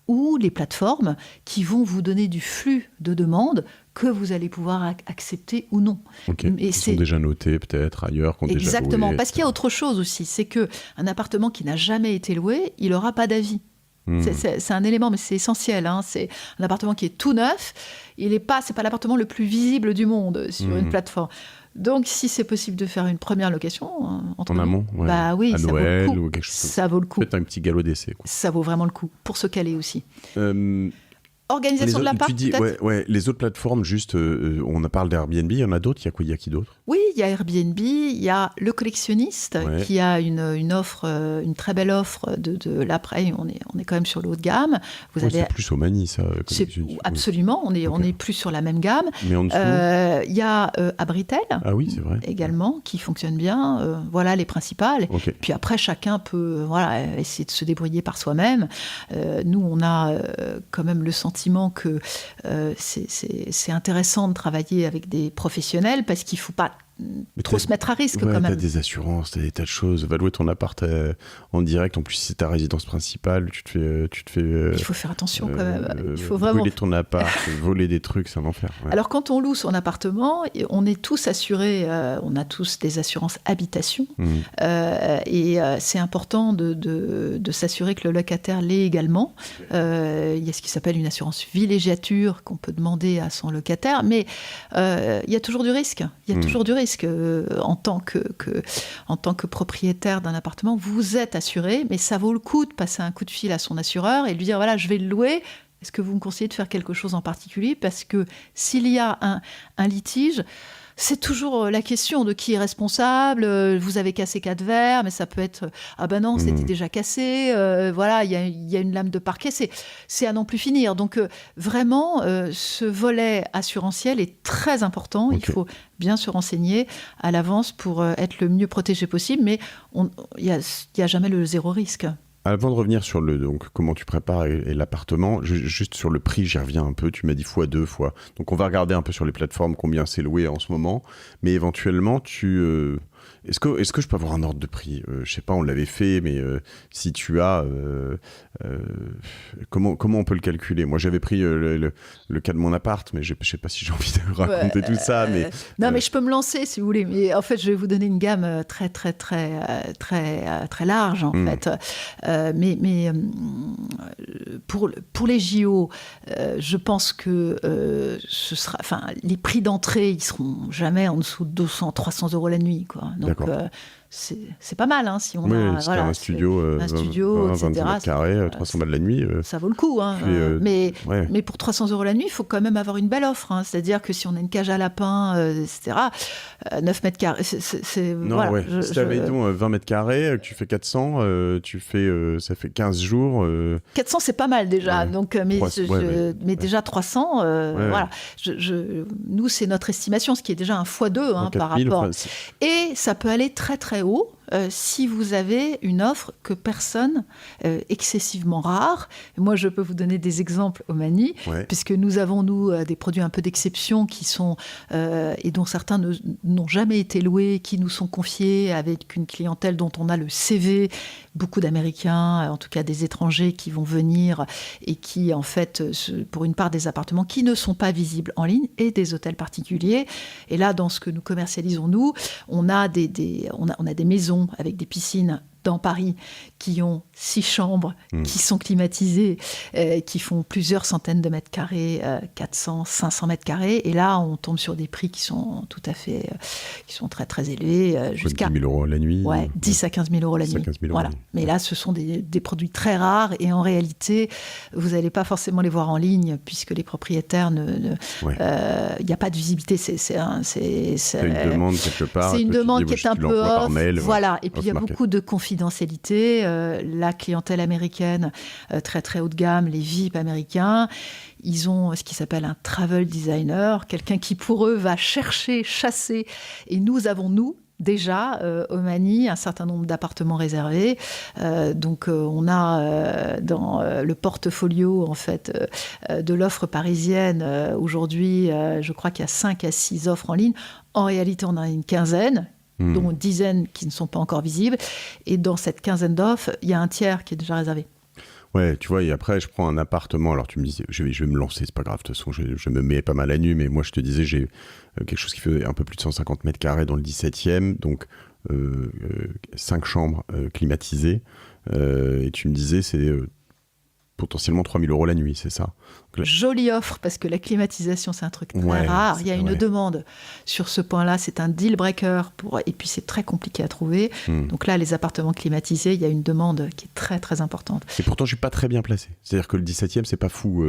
ou les plateformes qui vont vous donner du flux de demandes que vous allez pouvoir accepter ou non. Okay. Ils sont déjà notés peut-être ailleurs. Exactement, déjà loué, parce qu'il y a autre chose aussi, c'est qu'un appartement qui n'a jamais été loué, il n'aura pas d'avis. C'est un élément, mais c'est essentiel. C'est un appartement qui est tout neuf, c'est pas l'appartement le plus visible du monde sur une plateforme. Donc, si c'est possible de faire une première location en amont, oui, à ça Noël vaut le coup. Ou quelque chose. Ça vaut le coup. Peut-être un petit galop d'essai. Ça vaut vraiment le coup pour se caler aussi. Organisation de l'appart, peut-être. Les autres plateformes, juste, on parle d'Airbnb, il y en a d'autres, il y a qui d'autre ? Oui, il y a Airbnb, il y a Le Collectionniste, qui a une offre, une très belle offre là, après, on est quand même sur le haut de gamme. C'est plus Omani, ça. Absolument, on est plus sur la même gamme. Mais en dessous il y a Abritel, c'est vrai. également, qui fonctionne bien. Voilà les principales. Okay. Puis après, chacun peut essayer de se débrouiller par soi-même. Nous, on a quand même le sentiment que c'est intéressant de travailler avec des professionnels parce qu'il ne faut pas trop se mettre à risque quand même. T'as des assurances, t'as des tas de choses. Va louer ton appart en direct. En plus, si c'est ta résidence principale, tu te fais il faut faire attention quand même. Il faut vraiment voler ton appart, voler des trucs, c'est un enfer. Ouais. Alors quand on loue son appartement, on est tous assurés. On a tous des assurances habitation. Et c'est important de s'assurer que le locataire l'est également. Il y a ce qui s'appelle une assurance villégiature qu'on peut demander à son locataire. Mais il y a toujours du risque. Il y a toujours du risque. En tant que propriétaire d'un appartement, vous êtes assuré, mais ça vaut le coup de passer un coup de fil à son assureur et lui dire voilà, je vais le louer. Est-ce que vous me conseillez de faire quelque chose en particulier ? Parce que s'il y a un litige, c'est toujours la question de qui est responsable. Vous avez cassé 4 verres, mais ça peut être non, c'était déjà cassé. Voilà, il y a une lame de parquet. C'est à n'en plus finir. Donc vraiment, ce volet assurantiel est très important. Okay. Il faut bien se renseigner à l'avance pour être le mieux protégé possible. Mais il y a jamais le zéro risque. Avant de revenir sur donc comment tu prépares et l'appartement, juste sur le prix, j'y reviens un peu. Tu m'as dit x2 fois. Donc on va regarder un peu sur les plateformes combien c'est loué en ce moment. Mais éventuellement, est-ce que je peux avoir un ordre de prix ? Je sais pas, on l'avait fait, mais si tu as, comment on peut le calculer ? Moi, j'avais pris le cas de mon appart, mais je sais pas si j'ai envie de raconter tout ça. Mais non, mais je peux me lancer si vous voulez. Mais en fait, je vais vous donner une gamme très très très très très large en fait. Mais pour les JO, je pense que ce sera, les prix d'entrée, ils seront jamais en dessous de 200-300 € la nuit, quoi. Donc, c'est pas mal, si on a un studio, etc. 20 mètres carrés, 300 balles la nuit. Ça vaut le coup. Mais pour 300 € la nuit, il faut quand même avoir une belle offre. C'est-à-dire que si on a une cage à lapins, etc., 9 mètres carrés, c'est... Non, voilà, si tu avais 20 mètres carrés, que tu fais 400, ça fait 15 jours... 400, c'est pas mal déjà. Donc, mais déjà 300, voilà. Nous, c'est notre estimation, ce qui est déjà un x2 par rapport. Et ça peut aller très très haut. si vous avez une offre que personne, excessivement rare. Et moi, je peux vous donner des exemples au Mani, puisque nous avons, des produits un peu d'exception qui sont, et dont certains n'ont jamais été loués, qui nous sont confiés avec une clientèle dont on a le CV, beaucoup d'Américains, en tout cas des étrangers qui vont venir et qui, en fait, pour une part des appartements qui ne sont pas visibles en ligne et des hôtels particuliers. Et là, dans ce que nous commercialisons, nous, on a des maisons avec des piscines dans Paris qui ont 6 chambres, qui sont climatisées, qui font plusieurs centaines de mètres carrés, 400, 500 mètres carrés. Et là, on tombe sur des prix qui sont tout à fait, qui sont très très élevés, jusqu'à 10 000 € la nuit. 10 à 15 000 € la nuit. Voilà. Mais là, ce sont des produits très rares et en réalité, vous n'allez pas forcément les voir en ligne puisque les propriétaires il n'y a pas de visibilité. C'est une demande quelque part. C'est une demande qui est un peu off. Mail, voilà. Et puis il y a beaucoup de confidentialité. La clientèle américaine, très très haut de gamme, les VIP américains, ils ont ce qui s'appelle un travel designer, quelqu'un qui pour eux va chercher, chasser. Et nous avons, déjà, au Mani, un certain nombre d'appartements réservés. Donc, on a dans le portfolio, en fait, de l'offre parisienne, aujourd'hui, je crois qu'il y a 5 à 6 offres en ligne. En réalité, on en a une quinzaine, dont une dizaine qui ne sont pas encore visibles. Et dans cette quinzaine d'offres, il y a un tiers qui est déjà réservé. Ouais, tu vois, et après, je prends un appartement. Alors, tu me disais, je vais me lancer, c'est pas grave, de toute façon, je me mets pas mal à nu, mais moi, je te disais, j'ai quelque chose qui fait un peu plus de 150 mètres carrés dans le 17e, donc 5 chambres climatisées. Et tu me disais, c'est potentiellement 3 000 € la nuit, c'est ça? Jolie offre, parce que la climatisation, c'est un truc très rare. Il y a une demande sur ce point-là. C'est un deal breaker. Et puis, c'est très compliqué à trouver. Donc là, les appartements climatisés, il y a une demande qui est très, très importante. Et pourtant, je ne suis pas très bien placé. C'est-à-dire que le 17e, c'est pas fou.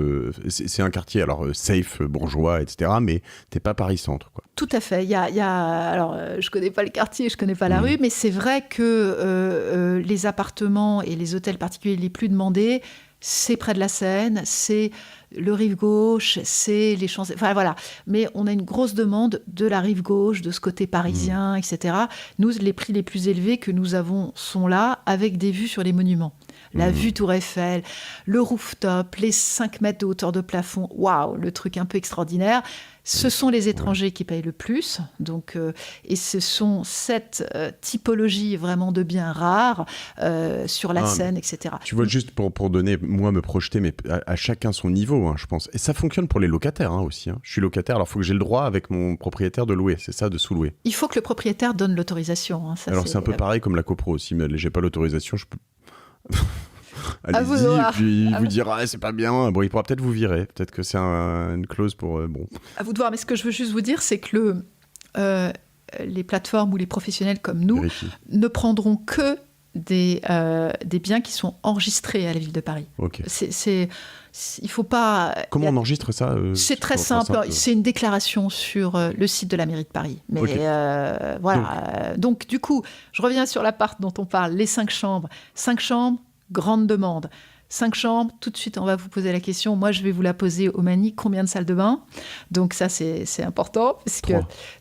C'est un quartier, alors safe, bourgeois, etc. Mais tu n'es pas Paris-Centre, quoi. Tout à fait. Alors, je ne connais pas le quartier, je ne connais pas la rue, mais c'est vrai que les appartements et les hôtels particuliers les plus demandés, c'est près de la Seine, c'est le rive gauche, c'est les Champs... Enfin, voilà. Mais on a une grosse demande de la rive gauche, de ce côté parisien, etc. Nous, les prix les plus élevés que nous avons sont là, avec des vues sur les monuments. La vue Tour Eiffel, le rooftop, les 5 mètres de hauteur de plafond. Waouh, le truc un peu extraordinaire. Ce sont les étrangers qui payent le plus. Donc, et ce sont cette typologie vraiment de biens rares sur la Seine, etc. Tu vois, juste pour donner, moi, me projeter, mais à chacun son niveau, hein, je pense. Et ça fonctionne pour les locataires aussi. Hein. Je suis locataire, alors il faut que j'ai le droit avec mon propriétaire de louer. C'est ça, de sous-louer. Il faut que le propriétaire donne l'autorisation. Hein. Alors c'est un peu pareil comme la copro aussi, mais j'ai pas l'autorisation, je peux... Allez-y, et puis il vous dira c'est pas bien. Bon, il pourra peut-être vous virer. Peut-être que c'est une clause pour... bon. À vous de voir, mais ce que je veux juste vous dire, c'est que les plateformes ou les professionnels comme nous ne prendront que des biens qui sont enregistrés à la ville de Paris. Okay. Il faut pas... Comment on enregistre ça C'est très simple. C'est une déclaration sur le site de la mairie de Paris. Mais voilà. Donc, du coup, je reviens sur l'appart dont on parle, les 5 chambres. 5 chambres, grande demande. 5 chambres, tout de suite, on va vous poser la question. Moi, je vais vous la poser au Mani. Combien de salles de bain? Donc ça, c'est important. Parce que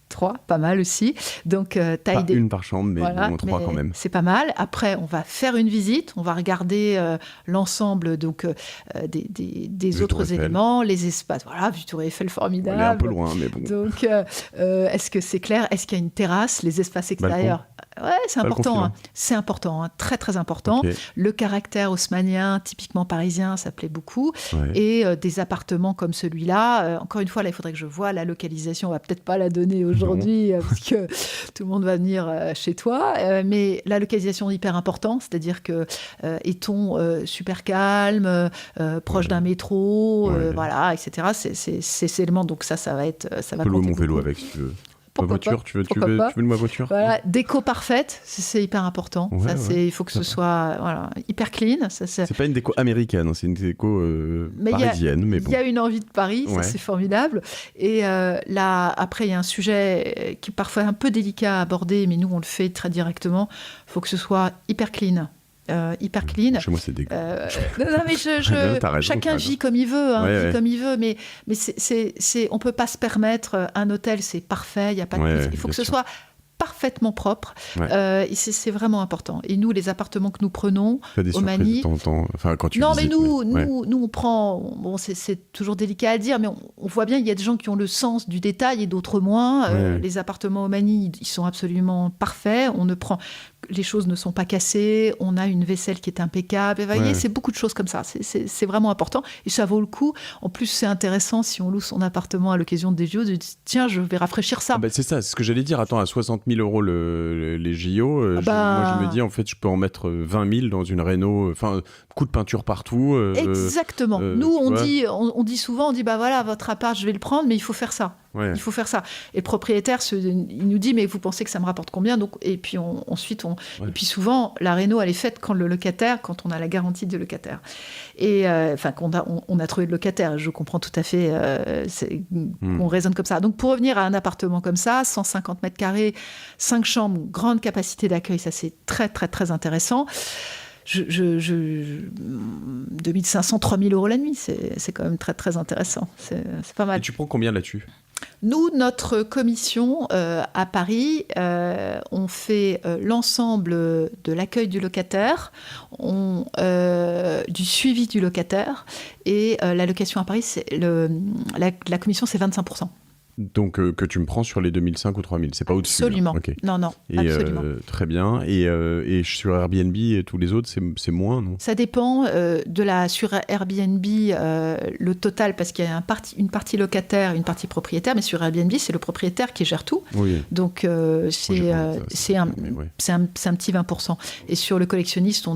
3, pas mal aussi. Donc, taille pas une par chambre, mais voilà, bon, 3 quand même. C'est pas mal. Après, on va faire une visite. On va regarder l'ensemble donc, des autres éléments, les espaces. Voilà, vue Tour Eiffel, formidable. On est un peu loin, mais bon. Donc, est-ce que c'est clair? Est-ce qu'il y a une terrasse? Les espaces extérieurs? Ouais, c'est important. Hein. C'est important, hein. Très, très important. Okay. Le caractère haussmannien, typiquement parisien, ça plaît beaucoup. Ouais. Et des appartements comme celui-là. Encore une fois, là, il faudrait que je voie la localisation. On va peut-être pas la donner aujourd'hui parce que tout le monde va venir chez toi. Mais la localisation est hyper importante. C'est-à-dire que est-on super calme, proche d'un métro, voilà, etc. C'est ces éléments. Donc ça va être... Ça va louer mon vélo avec, si tu veux. Ma voiture, tu veux ma voiture? Voilà, déco parfaite, c'est hyper important. Ouais, ça, il faut que ce soit hyper clean. C'est pas une déco américaine, c'est une déco parisienne. Mais bon. Il y a une envie de Paris, ça c'est formidable. Et là, après, il y a un sujet qui est parfois un peu délicat à aborder, mais nous, on le fait très directement. Il faut que ce soit hyper clean. Hyper clean. Chez moi, c'est dégueu. Non, mais chacun vit comme il veut, vit comme il veut, mais on peut pas se permettre un hôtel, c'est parfait, il y a pas de... il faut que ce soit parfaitement propre. Ouais. Et c'est vraiment important. Et nous, les appartements que nous prenons T'as des au Mani... surprises de temps en temps, enfin, quand tu Non, visites, mais ouais. nous, on prend... Bon, c'est toujours délicat à dire, mais on voit bien, il y a des gens qui ont le sens du détail et d'autres moins. Ouais. Les appartements au Mani, ils sont absolument parfaits. Les choses ne sont pas cassées. On a une vaisselle qui est impeccable. Et vous voyez, c'est beaucoup de choses comme ça. C'est vraiment important. Et ça vaut le coup. En plus, c'est intéressant si on loue son appartement à l'occasion des JO de dire, tiens, je vais rafraîchir ça. Ah bah c'est ça, c'est ce que j'allais dire. Attends, à 60 000 € les JO, moi je me dis, en fait, je peux en mettre 20 000 dans une réno. Enfin, coup de peinture partout. Exactement. Nous, on dit souvent, bah voilà, votre appart, je vais le prendre, mais il faut faire ça. Ouais. Il faut faire ça. Et le propriétaire, il nous dit, mais vous pensez que ça me rapporte combien? Donc, et puis ensuite, et puis souvent, la réno, elle est faite quand on a la garantie du locataire. Et enfin, on a trouvé le locataire. Je comprends tout à fait qu'on raisonne comme ça. Donc, pour revenir à un appartement comme ça, 150 mètres carrés, 5 chambres, grande capacité d'accueil, ça c'est très, très, très intéressant. 2500, 3000 € la nuit, c'est quand même très, très intéressant. C'est pas mal. Et tu prends combien là-dessus? Nous, notre commission à Paris, on fait l'ensemble de l'accueil du locataire, du suivi du locataire, et la location à Paris, la commission, c'est 25%. Donc, que tu me prends sur les 2005 ou 3000, c'est pas au-dessus. Absolument. Okay. Non, absolument. Très bien. Et sur Airbnb et tous les autres, c'est moins, non? Ça dépend sur Airbnb, le total, parce qu'il y a une partie locataire, une partie propriétaire, mais sur Airbnb, c'est le propriétaire qui gère tout. Oui. Donc, c'est un petit 20%. Et sur le collectionniste,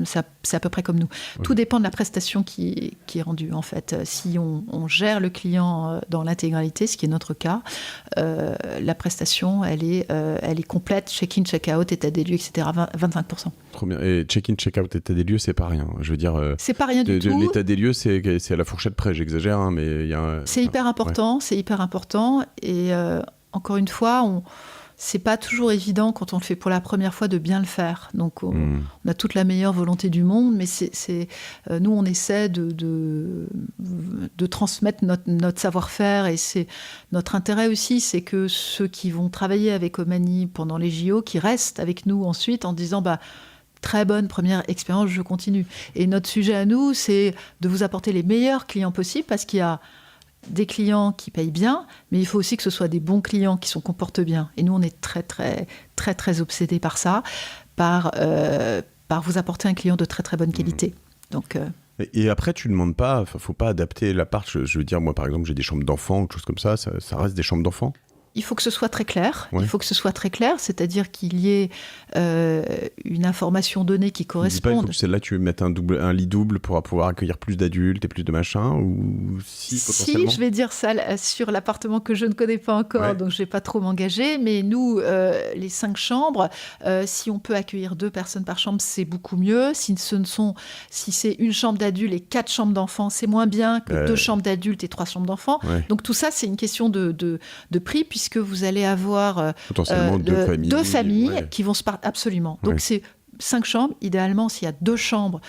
c'est à peu près comme nous. Okay. Tout dépend de la prestation qui est rendue, en fait. Si on gère le client dans l'intégralité, ce qui est notre cas, la prestation, elle est complète, check-in, check-out, état des lieux, etc., 25%. Trop bien. Et check-in, check-out, état des lieux, c'est pas rien. Je veux dire, c'est pas rien du tout. L'état des lieux, c'est à la fourchette près, j'exagère, hein, mais il y a c'est hyper important, c'est hyper important. Et encore une fois, c'est pas toujours évident quand on le fait pour la première fois de bien le faire. Donc on a toute la meilleure volonté du monde, mais nous on essaie de transmettre notre savoir-faire, et c'est notre intérêt aussi, c'est que ceux qui vont travailler avec Omani pendant les JO, qui restent avec nous ensuite en disant très bonne première expérience, je continue. Et notre sujet à nous, c'est de vous apporter les meilleurs clients possibles, parce qu'il y a des clients qui payent bien, mais il faut aussi que ce soit des bons clients qui se comportent bien. Et nous, on est très, très, très, très obsédés par ça, par vous apporter un client de très, très bonne qualité. Donc, Et après, tu ne demandes pas, faut pas adapter l'appart. Je veux dire, moi, par exemple, j'ai des chambres d'enfants ou des choses comme ça reste des chambres d'enfants? Il faut que ce soit très clair. Ouais. Il faut que ce soit très clair, c'est-à-dire qu'il y ait une information donnée qui corresponde. Il faut que celle-là, tu mettes un lit double pour pouvoir accueillir plus d'adultes et plus de machins, ou potentiellement. Si, je vais dire ça sur l'appartement que je ne connais pas encore, donc je ne vais pas trop m'engager. Mais nous, les 5 chambres, si on peut accueillir 2 personnes par chambre, c'est beaucoup mieux. Si c'est une chambre d'adulte et 4 chambres d'enfants, c'est moins bien que 2 chambres d'adultes et 3 chambres d'enfants. Ouais. Donc tout ça, c'est une question de prix, puisque vous allez avoir potentiellement 2 familles qui vont se parler. Absolument. Donc c'est 5 chambres. Idéalement, s'il y a 2 chambres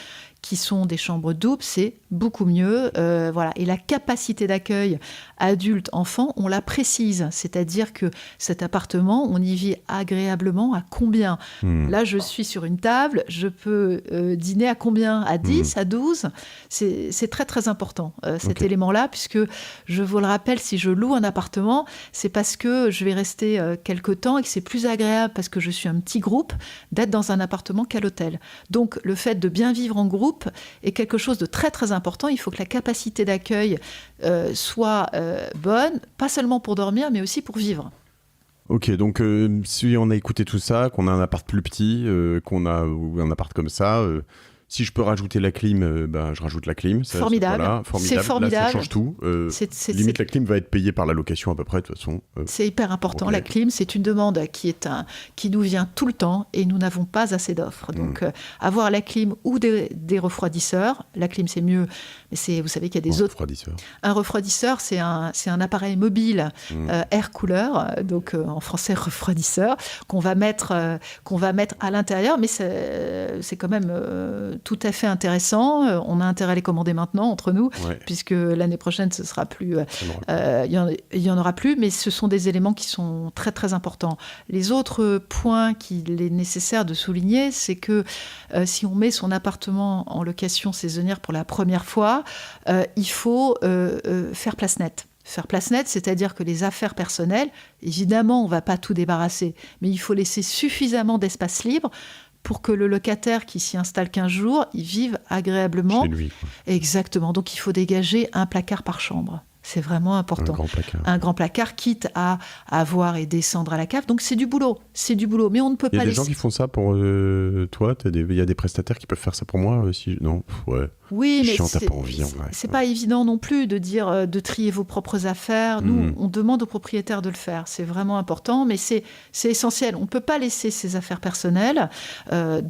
qui sont des chambres doubles, c'est beaucoup mieux. Voilà. Et la capacité d'accueil adulte-enfant, on la précise. C'est-à-dire que cet appartement, on y vit agréablement à combien? Là, je suis sur une table, je peux dîner à combien? À 10, à 12? C'est très, très important, cet élément-là, puisque, je vous le rappelle, si je loue un appartement, c'est parce que je vais rester quelque temps et que c'est plus agréable, parce que je suis un petit groupe, d'être dans un appartement qu'à l'hôtel. Donc, le fait de bien vivre en groupe est quelque chose de très, très important. Il faut que la capacité d'accueil soit bonne, pas seulement pour dormir, mais aussi pour vivre. Ok, donc si on a écouté tout ça, qu'on a un appart plus petit, qu'on a un appart comme ça, si je peux rajouter la clim, je rajoute la clim. Formidable. Voilà, formidable. C'est formidable. Là, ça change tout. Limite, la clim va être payée par la location à peu près, de toute façon. C'est hyper important. La clim, c'est une demande qui nous vient tout le temps, et nous n'avons pas assez d'offres. Donc, avoir la clim ou des refroidisseurs. La clim, c'est mieux, mais vous savez qu'il y a des autres. Un refroidisseur, c'est un appareil mobile air cooler, donc en français refroidisseur, qu'on va mettre à l'intérieur, mais c'est quand même tout à fait intéressants. On a intérêt à les commander maintenant entre nous, puisque l'année prochaine, ce sera plus. Il y en aura plus, mais ce sont des éléments qui sont très très importants. Les autres points qu'il est nécessaire de souligner, c'est que si on met son appartement en location saisonnière pour la première fois, il faut faire place nette. Faire place nette, c'est-à-dire que les affaires personnelles, évidemment, on ne va pas tout débarrasser, mais il faut laisser suffisamment d'espace libre pour que le locataire qui s'y installe 15 jours, il vive agréablement. Chez lui, quoi. Exactement. Donc, il faut dégager un placard par chambre. C'est vraiment important. Un grand placard, quitte à avoir et descendre à la cave. Donc, c'est du boulot. Mais on ne peut pas... Il y a des gens qui font ça pour toi. Il y a des prestataires qui peuvent faire ça pour moi non, ouais. Oui, mais chiant, t'as pas envie, en vrai. C'est pas évident non plus de dire de trier vos propres affaires. Nous, on demande aux propriétaires de le faire. C'est vraiment important, mais c'est essentiel. On ne peut pas laisser ses affaires personnelles en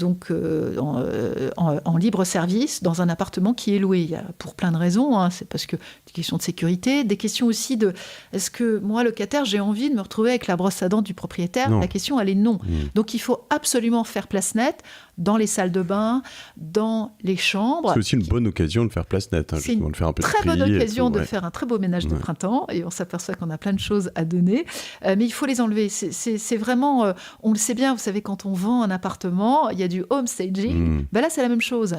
libre service dans un appartement qui est loué. Il y a pour plein de raisons. C'est parce que des questions de sécurité, des questions aussi de est-ce que moi, locataire, j'ai envie de me retrouver avec la brosse à dents du propriétaire? Non. La question, elle est non. Donc, il faut absolument faire place nette dans les salles de bain, dans les chambres. C'est aussi une bonne occasion de faire place nette, justement, de faire un peu de tri. C'est une très bonne occasion de faire un très beau ménage de printemps, et on s'aperçoit qu'on a plein de choses à donner, mais il faut les enlever. C'est vraiment, on le sait bien, vous savez, quand on vend un appartement, il y a du home staging. Là, c'est la même chose.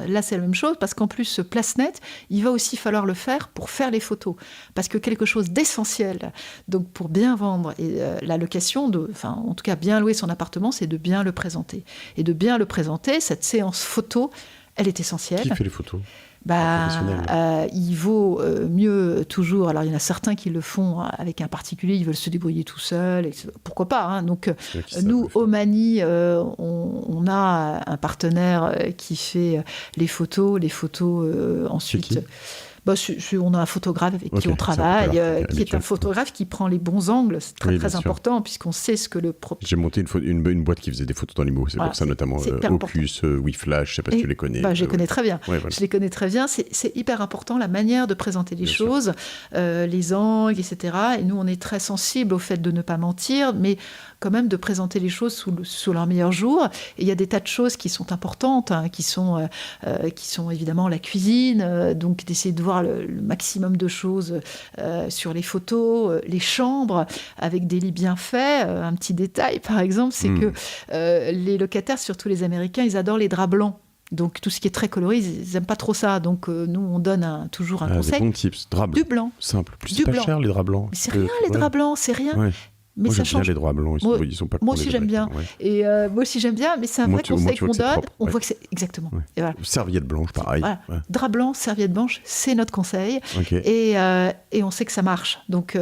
Parce qu'en plus, ce place nette, il va aussi falloir le faire pour faire les photos, parce que quelque chose d'essentiel, donc pour bien vendre et la location, en tout cas bien louer son appartement, c'est de bien le présenter. Et de bien le présenter, cette séance photo, elle est essentielle. Qui fait les photos? Il vaut mieux toujours. Alors, il y en a certains qui le font avec un particulier, ils veulent se débrouiller tout seuls. Pourquoi pas, Donc, nous, Omani, on a un partenaire qui fait les photos ensuite. On a un photographe avec qui on travaille, qui est un photographe qui prend les bons angles. C'est très important, puisqu'on sait ce que le J'ai monté une boîte qui faisait des photos dans l'IMO. C'est pour ça, notamment Opus, WeFlash, je ne sais pas si tu les connais. Je les connais très bien. Je les connais très bien. C'est hyper important, la manière de présenter les choses, les angles, etc. Et nous, on est très sensibles au fait de ne pas mentir, mais quand même de présenter les choses sous leur meilleur jour. Et il y a des tas de choses qui sont importantes, qui sont évidemment la cuisine, donc d'essayer de voir le maximum de choses sur les photos, les chambres, avec des lits bien faits. Un petit détail, par exemple, c'est que les locataires, surtout les Américains, ils adorent les draps blancs. Donc, tout ce qui est très coloré, ils n'aiment pas trop ça. Donc, nous, on donne toujours un conseil. Des bons tips. Draps blancs. Du blanc. Simple. Plus, c'est pas cher, les draps blancs. Mais c'est rien, les draps blancs, c'est rien. Ouais. Mais moi, ça j'aime bien les draps blancs, ils sont pas moi aussi j'aime bien. Et moi aussi j'aime bien, mais c'est un vrai conseil qu'on donne. Propre, on voit que c'est exactement. Ouais. Et voilà. Serviette blanche, pareil. Voilà. Drap blanc, serviette blanche, c'est notre conseil. Et on sait que ça marche. Donc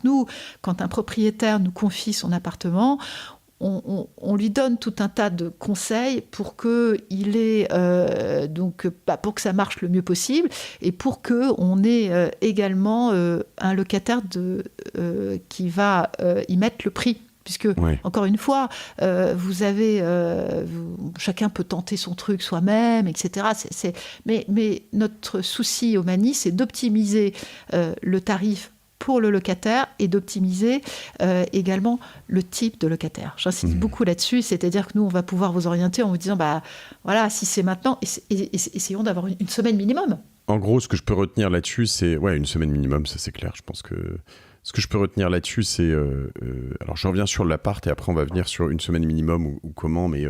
nous, quand un propriétaire nous confie son appartement, on lui donne tout un tas de conseils pour que pour que ça marche le mieux possible et pour que on ait également un locataire qui va y mettre le prix. Puisque, encore une fois, vous avez... chacun peut tenter son truc soi-même, etc. Mais notre souci au Mani, c'est d'optimiser le tarif pour le locataire et d'optimiser également le type de locataire. J'insiste beaucoup là-dessus, c'est-à-dire que nous, on va pouvoir vous orienter en vous disant, voilà, si c'est maintenant, essayons d'avoir une semaine minimum. En gros, ce que je peux retenir là-dessus, c'est une semaine minimum, ça c'est clair. Je pense que ce que je peux retenir là-dessus, c'est... alors, je reviens sur l'appart et après, on va venir sur une semaine minimum ou comment, mais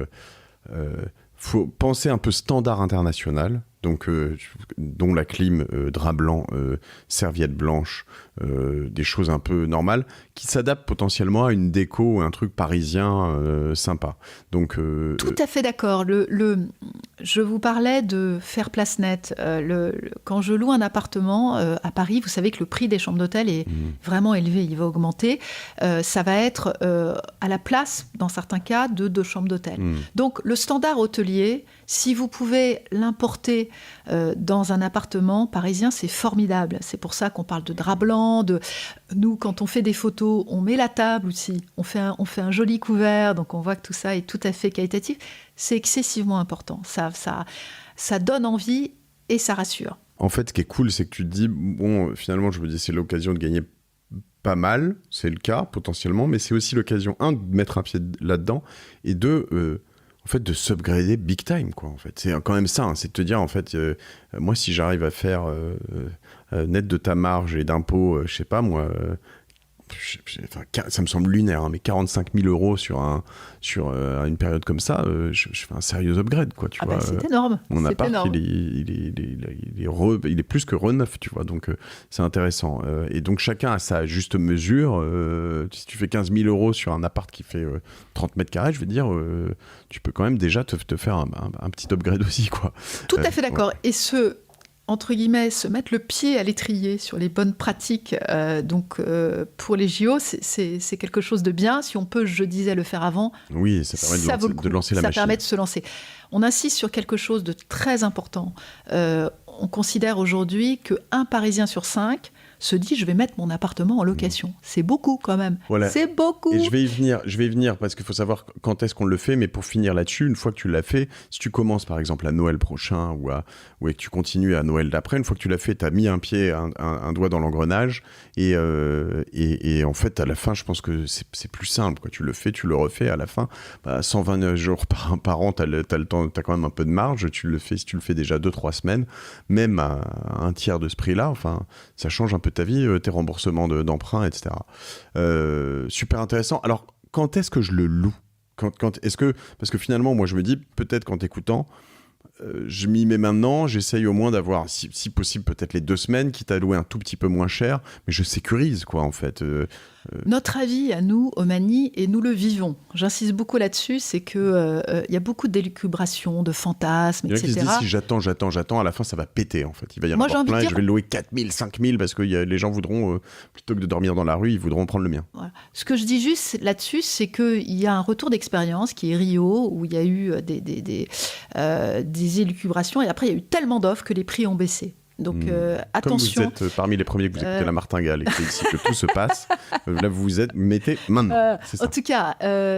faut penser un peu standard international. Donc, dont la clim, drap blanc, serviette blanche, des choses un peu normales, qui s'adaptent potentiellement à une déco ou un truc parisien sympa. Donc, tout à fait d'accord. Je vous parlais de faire place nette. Quand je loue un appartement à Paris, vous savez que le prix des chambres d'hôtel est vraiment élevé, il va augmenter. Ça va être à la place, dans certains cas, de 2 chambres d'hôtel. Donc, le standard hôtelier, si vous pouvez l'importer dans un appartement parisien, c'est formidable. C'est pour ça qu'on parle de drap blanc. Nous, quand on fait des photos, on met la table aussi. On fait un joli couvert, donc on voit que tout ça est tout à fait qualitatif. C'est excessivement important. Ça donne envie et ça rassure. En fait, ce qui est cool, c'est que tu te dis, finalement, je me dis, c'est l'occasion de gagner pas mal, c'est le cas, potentiellement, mais c'est aussi l'occasion, de mettre un pied là-dedans, et de... en fait, de s'upgrader big time, quoi. En fait, c'est quand même ça, hein, c'est de te dire, en fait, moi, si j'arrive à faire net de ta marge et d'impôts, je sais pas, moi, ça me semble lunaire, hein, mais 45 000 euros sur une période comme ça, je fais un sérieux upgrade, quoi, tu vois. C'est énorme. Mon appart, il est plus que reneuf, tu vois, donc c'est intéressant. Et donc chacun a sa juste mesure. Si tu fais 15 000 euros sur un appart qui fait 30 mètres carrés, je veux dire, tu peux quand même déjà te faire un petit upgrade aussi, quoi. Tout à fait d'accord. Ouais. Et entre guillemets, se mettre le pied à l'étrier sur les bonnes pratiques, pour les JO, c'est quelque chose de bien. Si on peut, je disais, le faire avant, oui, ça permet de lancer la machine. Ça permet de se lancer. On insiste sur quelque chose de très important. On considère aujourd'hui qu'un Parisien sur 5 se dit je vais mettre mon appartement en location. C'est beaucoup quand même. Voilà. C'est beaucoup. Et je vais y venir parce qu'il faut savoir quand est-ce qu'on le fait, mais pour finir là-dessus, une fois que tu l'as fait, si tu commences par exemple à Noël prochain ou que tu continues à Noël d'après, une fois que tu l'as fait, tu as mis un doigt dans l'engrenage et en fait à la fin, je pense que c'est plus simple, quoi. Tu le fais, tu le refais à la fin, 120 jours par an, t'as le temps, t'as quand même un peu de marge, si tu le fais déjà 2-3 semaines, même à un tiers de ce prix-là, enfin, ça change un peu ta vie, tes remboursements d'emprunt, etc. Super intéressant. Alors, quand est-ce que je le loue ? Parce que finalement, moi, je me dis, peut-être qu'en t'écoutant, je m'y mets maintenant, j'essaye au moins d'avoir, si possible, peut-être les 2 semaines, quitte à louer un tout petit peu moins cher, mais je sécurise, quoi, en fait. Notre avis à nous, Omani, et nous le vivons, j'insiste beaucoup là-dessus, c'est qu'il y a beaucoup d'élucubrations, de fantasmes, etc. Il y en a qui se disent, si j'attends, à la fin, ça va péter, en fait. Il va y en avoir plein, et je vais le louer 4 000, 5 000, parce que les gens voudront, plutôt que de dormir dans la rue, ils voudront prendre le mien. Voilà. Ce que je dis juste là-dessus, c'est qu'il y a un retour d'expérience qui est Rio, où il y a eu des élucubrations, et après, il y a eu tellement d'offres que les prix ont baissé. Donc attention. Comme vous êtes parmi les premiers que vous écoutez la Martingale et que c'est ici que tout se passe, là vous mettez maintenant. En tout cas,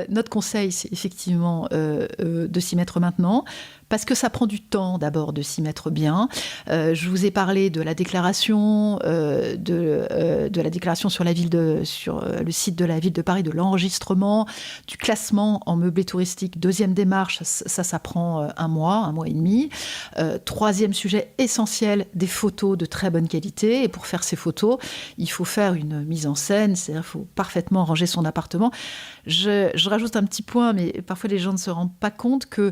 notre conseil, c'est effectivement de s'y mettre maintenant. Parce que ça prend du temps d'abord de s'y mettre bien. Je vous ai parlé de la déclaration, de la déclaration sur le site de la ville de Paris, de l'enregistrement, du classement en meublé touristique. 2e démarche, ça prend un mois et demi. 3e sujet essentiel, des photos de très bonne qualité. Et pour faire ces photos, il faut faire une mise en scène, c'est-à-dire qu'il faut parfaitement ranger son appartement. Je rajoute un petit point, mais parfois les gens ne se rendent pas compte que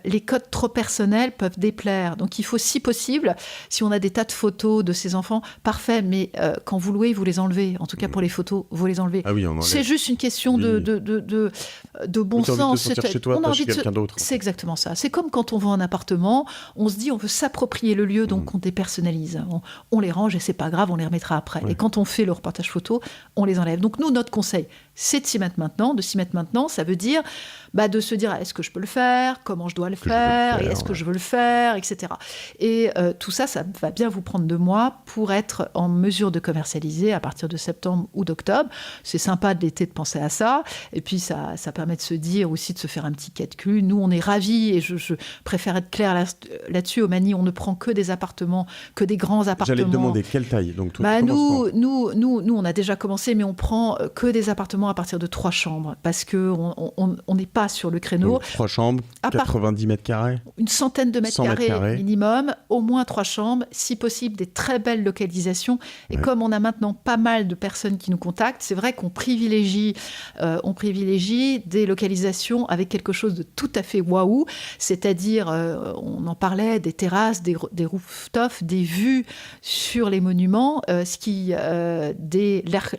les codes trop personnels peuvent déplaire. Donc il faut, si possible, si on a des tas de photos de ses enfants, parfait, mais quand vous louez, vous les enlevez. En tout cas, pour les photos, vous les enlevez. Ah oui, on enlève. C'est juste une question de bon sens. De sortir chez toi, pas chez quelqu'un d'autre. C'est exactement ça. C'est comme quand on vend un appartement, on se dit on veut s'approprier le lieu, donc on dépersonnalise. On les range et c'est pas grave, on les remettra après. Ouais. Et quand on fait le reportage photo, on les enlève. Donc nous, notre conseil, c'est de s'y mettre maintenant. De s'y mettre maintenant, ça veut dire de se dire est-ce que je peux le faire, comment je dois le faire, et est-ce que je veux le faire, etc. Et tout ça, ça va bien vous prendre 2 mois pour être en mesure de commercialiser à partir de septembre ou d'octobre. C'est sympa de l'été de penser à ça. Et puis ça permet de se dire aussi, de se faire un petit calcul. Nous, on est ravis, et je préfère être claire là-dessus. Au Mani, on ne prend que des appartements, que des grands appartements. J'allais te demander quelle taille. Donc, toi, nous, on a déjà commencé, mais on prend que des appartements à partir de 3 chambres, parce qu'on n'est pas sur le créneau. Donc, 3 chambres, 90 mètres carrés. Une centaine de mètres carrés minimum, au moins 3 chambres, si possible des très belles localisations. Et comme on a maintenant pas mal de personnes qui nous contactent, c'est vrai qu'on privilégie des localisations avec quelque chose de tout à fait waouh, c'est-à-dire, on en parlait, des terrasses, des rooftops, des vues sur les monuments,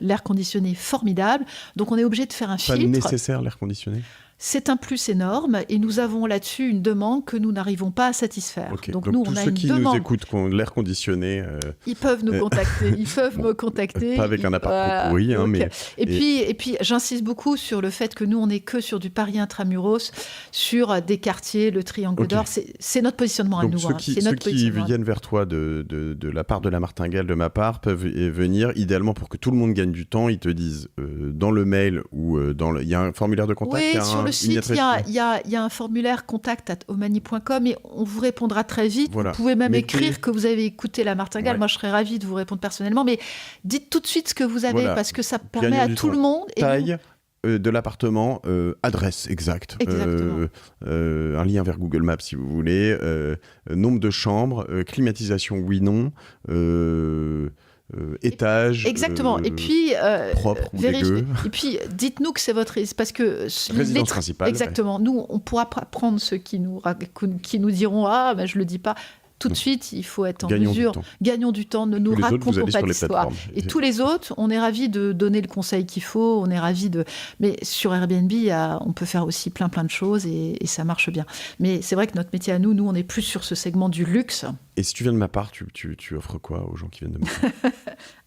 l'air conditionné formidable. Donc on est obligé de faire un filtre. Pas nécessaire l'air conditionné ? C'est un plus énorme et nous avons là-dessus une demande que nous n'arrivons pas à satisfaire. Okay. Donc nous, on tous a ceux une qui demande. Nous écoutent, qui ont l'air conditionné... Ils peuvent nous contacter. Ils peuvent me contacter. Pas avec un appart pourri. Mais... Et puis, j'insiste beaucoup sur le fait que nous, on n'est que sur du Paris intramuros, sur des quartiers, le Triangle d'Or. C'est notre positionnement donc à nous. Ceux qui viennent vers toi de la part de la Martingale, de ma part, peuvent venir, idéalement pour que tout le monde gagne du temps. Ils te disent dans le mail ou il y a un formulaire de contact. Oui, sur le site, il y a un formulaire contact@omani.com et on vous répondra très vite. Voilà. Vous pouvez même écrire que vous avez écouté la Martingale. Ouais. Moi, je serais ravie de vous répondre personnellement. Mais dites tout de suite ce que vous avez parce que ça permet à tout le monde. Taille, de l'appartement, adresse exacte, un lien vers Google Maps si vous voulez, nombre de chambres, climatisation oui/non, étage, exactement. Et puis propre ou dégueu. Et puis dites-nous que c'est votre parce que résidence principale. Exactement. Nous, on pourra pas prendre ceux qui nous diront je le dis pas. Tout de suite, il faut être en mesure. Gagnons du temps, ne nous racontons pas d'histoire. Et tous les autres, on est ravis de donner le conseil qu'il faut, on est ravis de... Mais sur Airbnb, on peut faire aussi plein de choses et ça marche bien. Mais c'est vrai que notre métier à nous, on est plus sur ce segment du luxe. Et si tu viens de ma part, tu offres quoi aux gens qui viennent de ma part?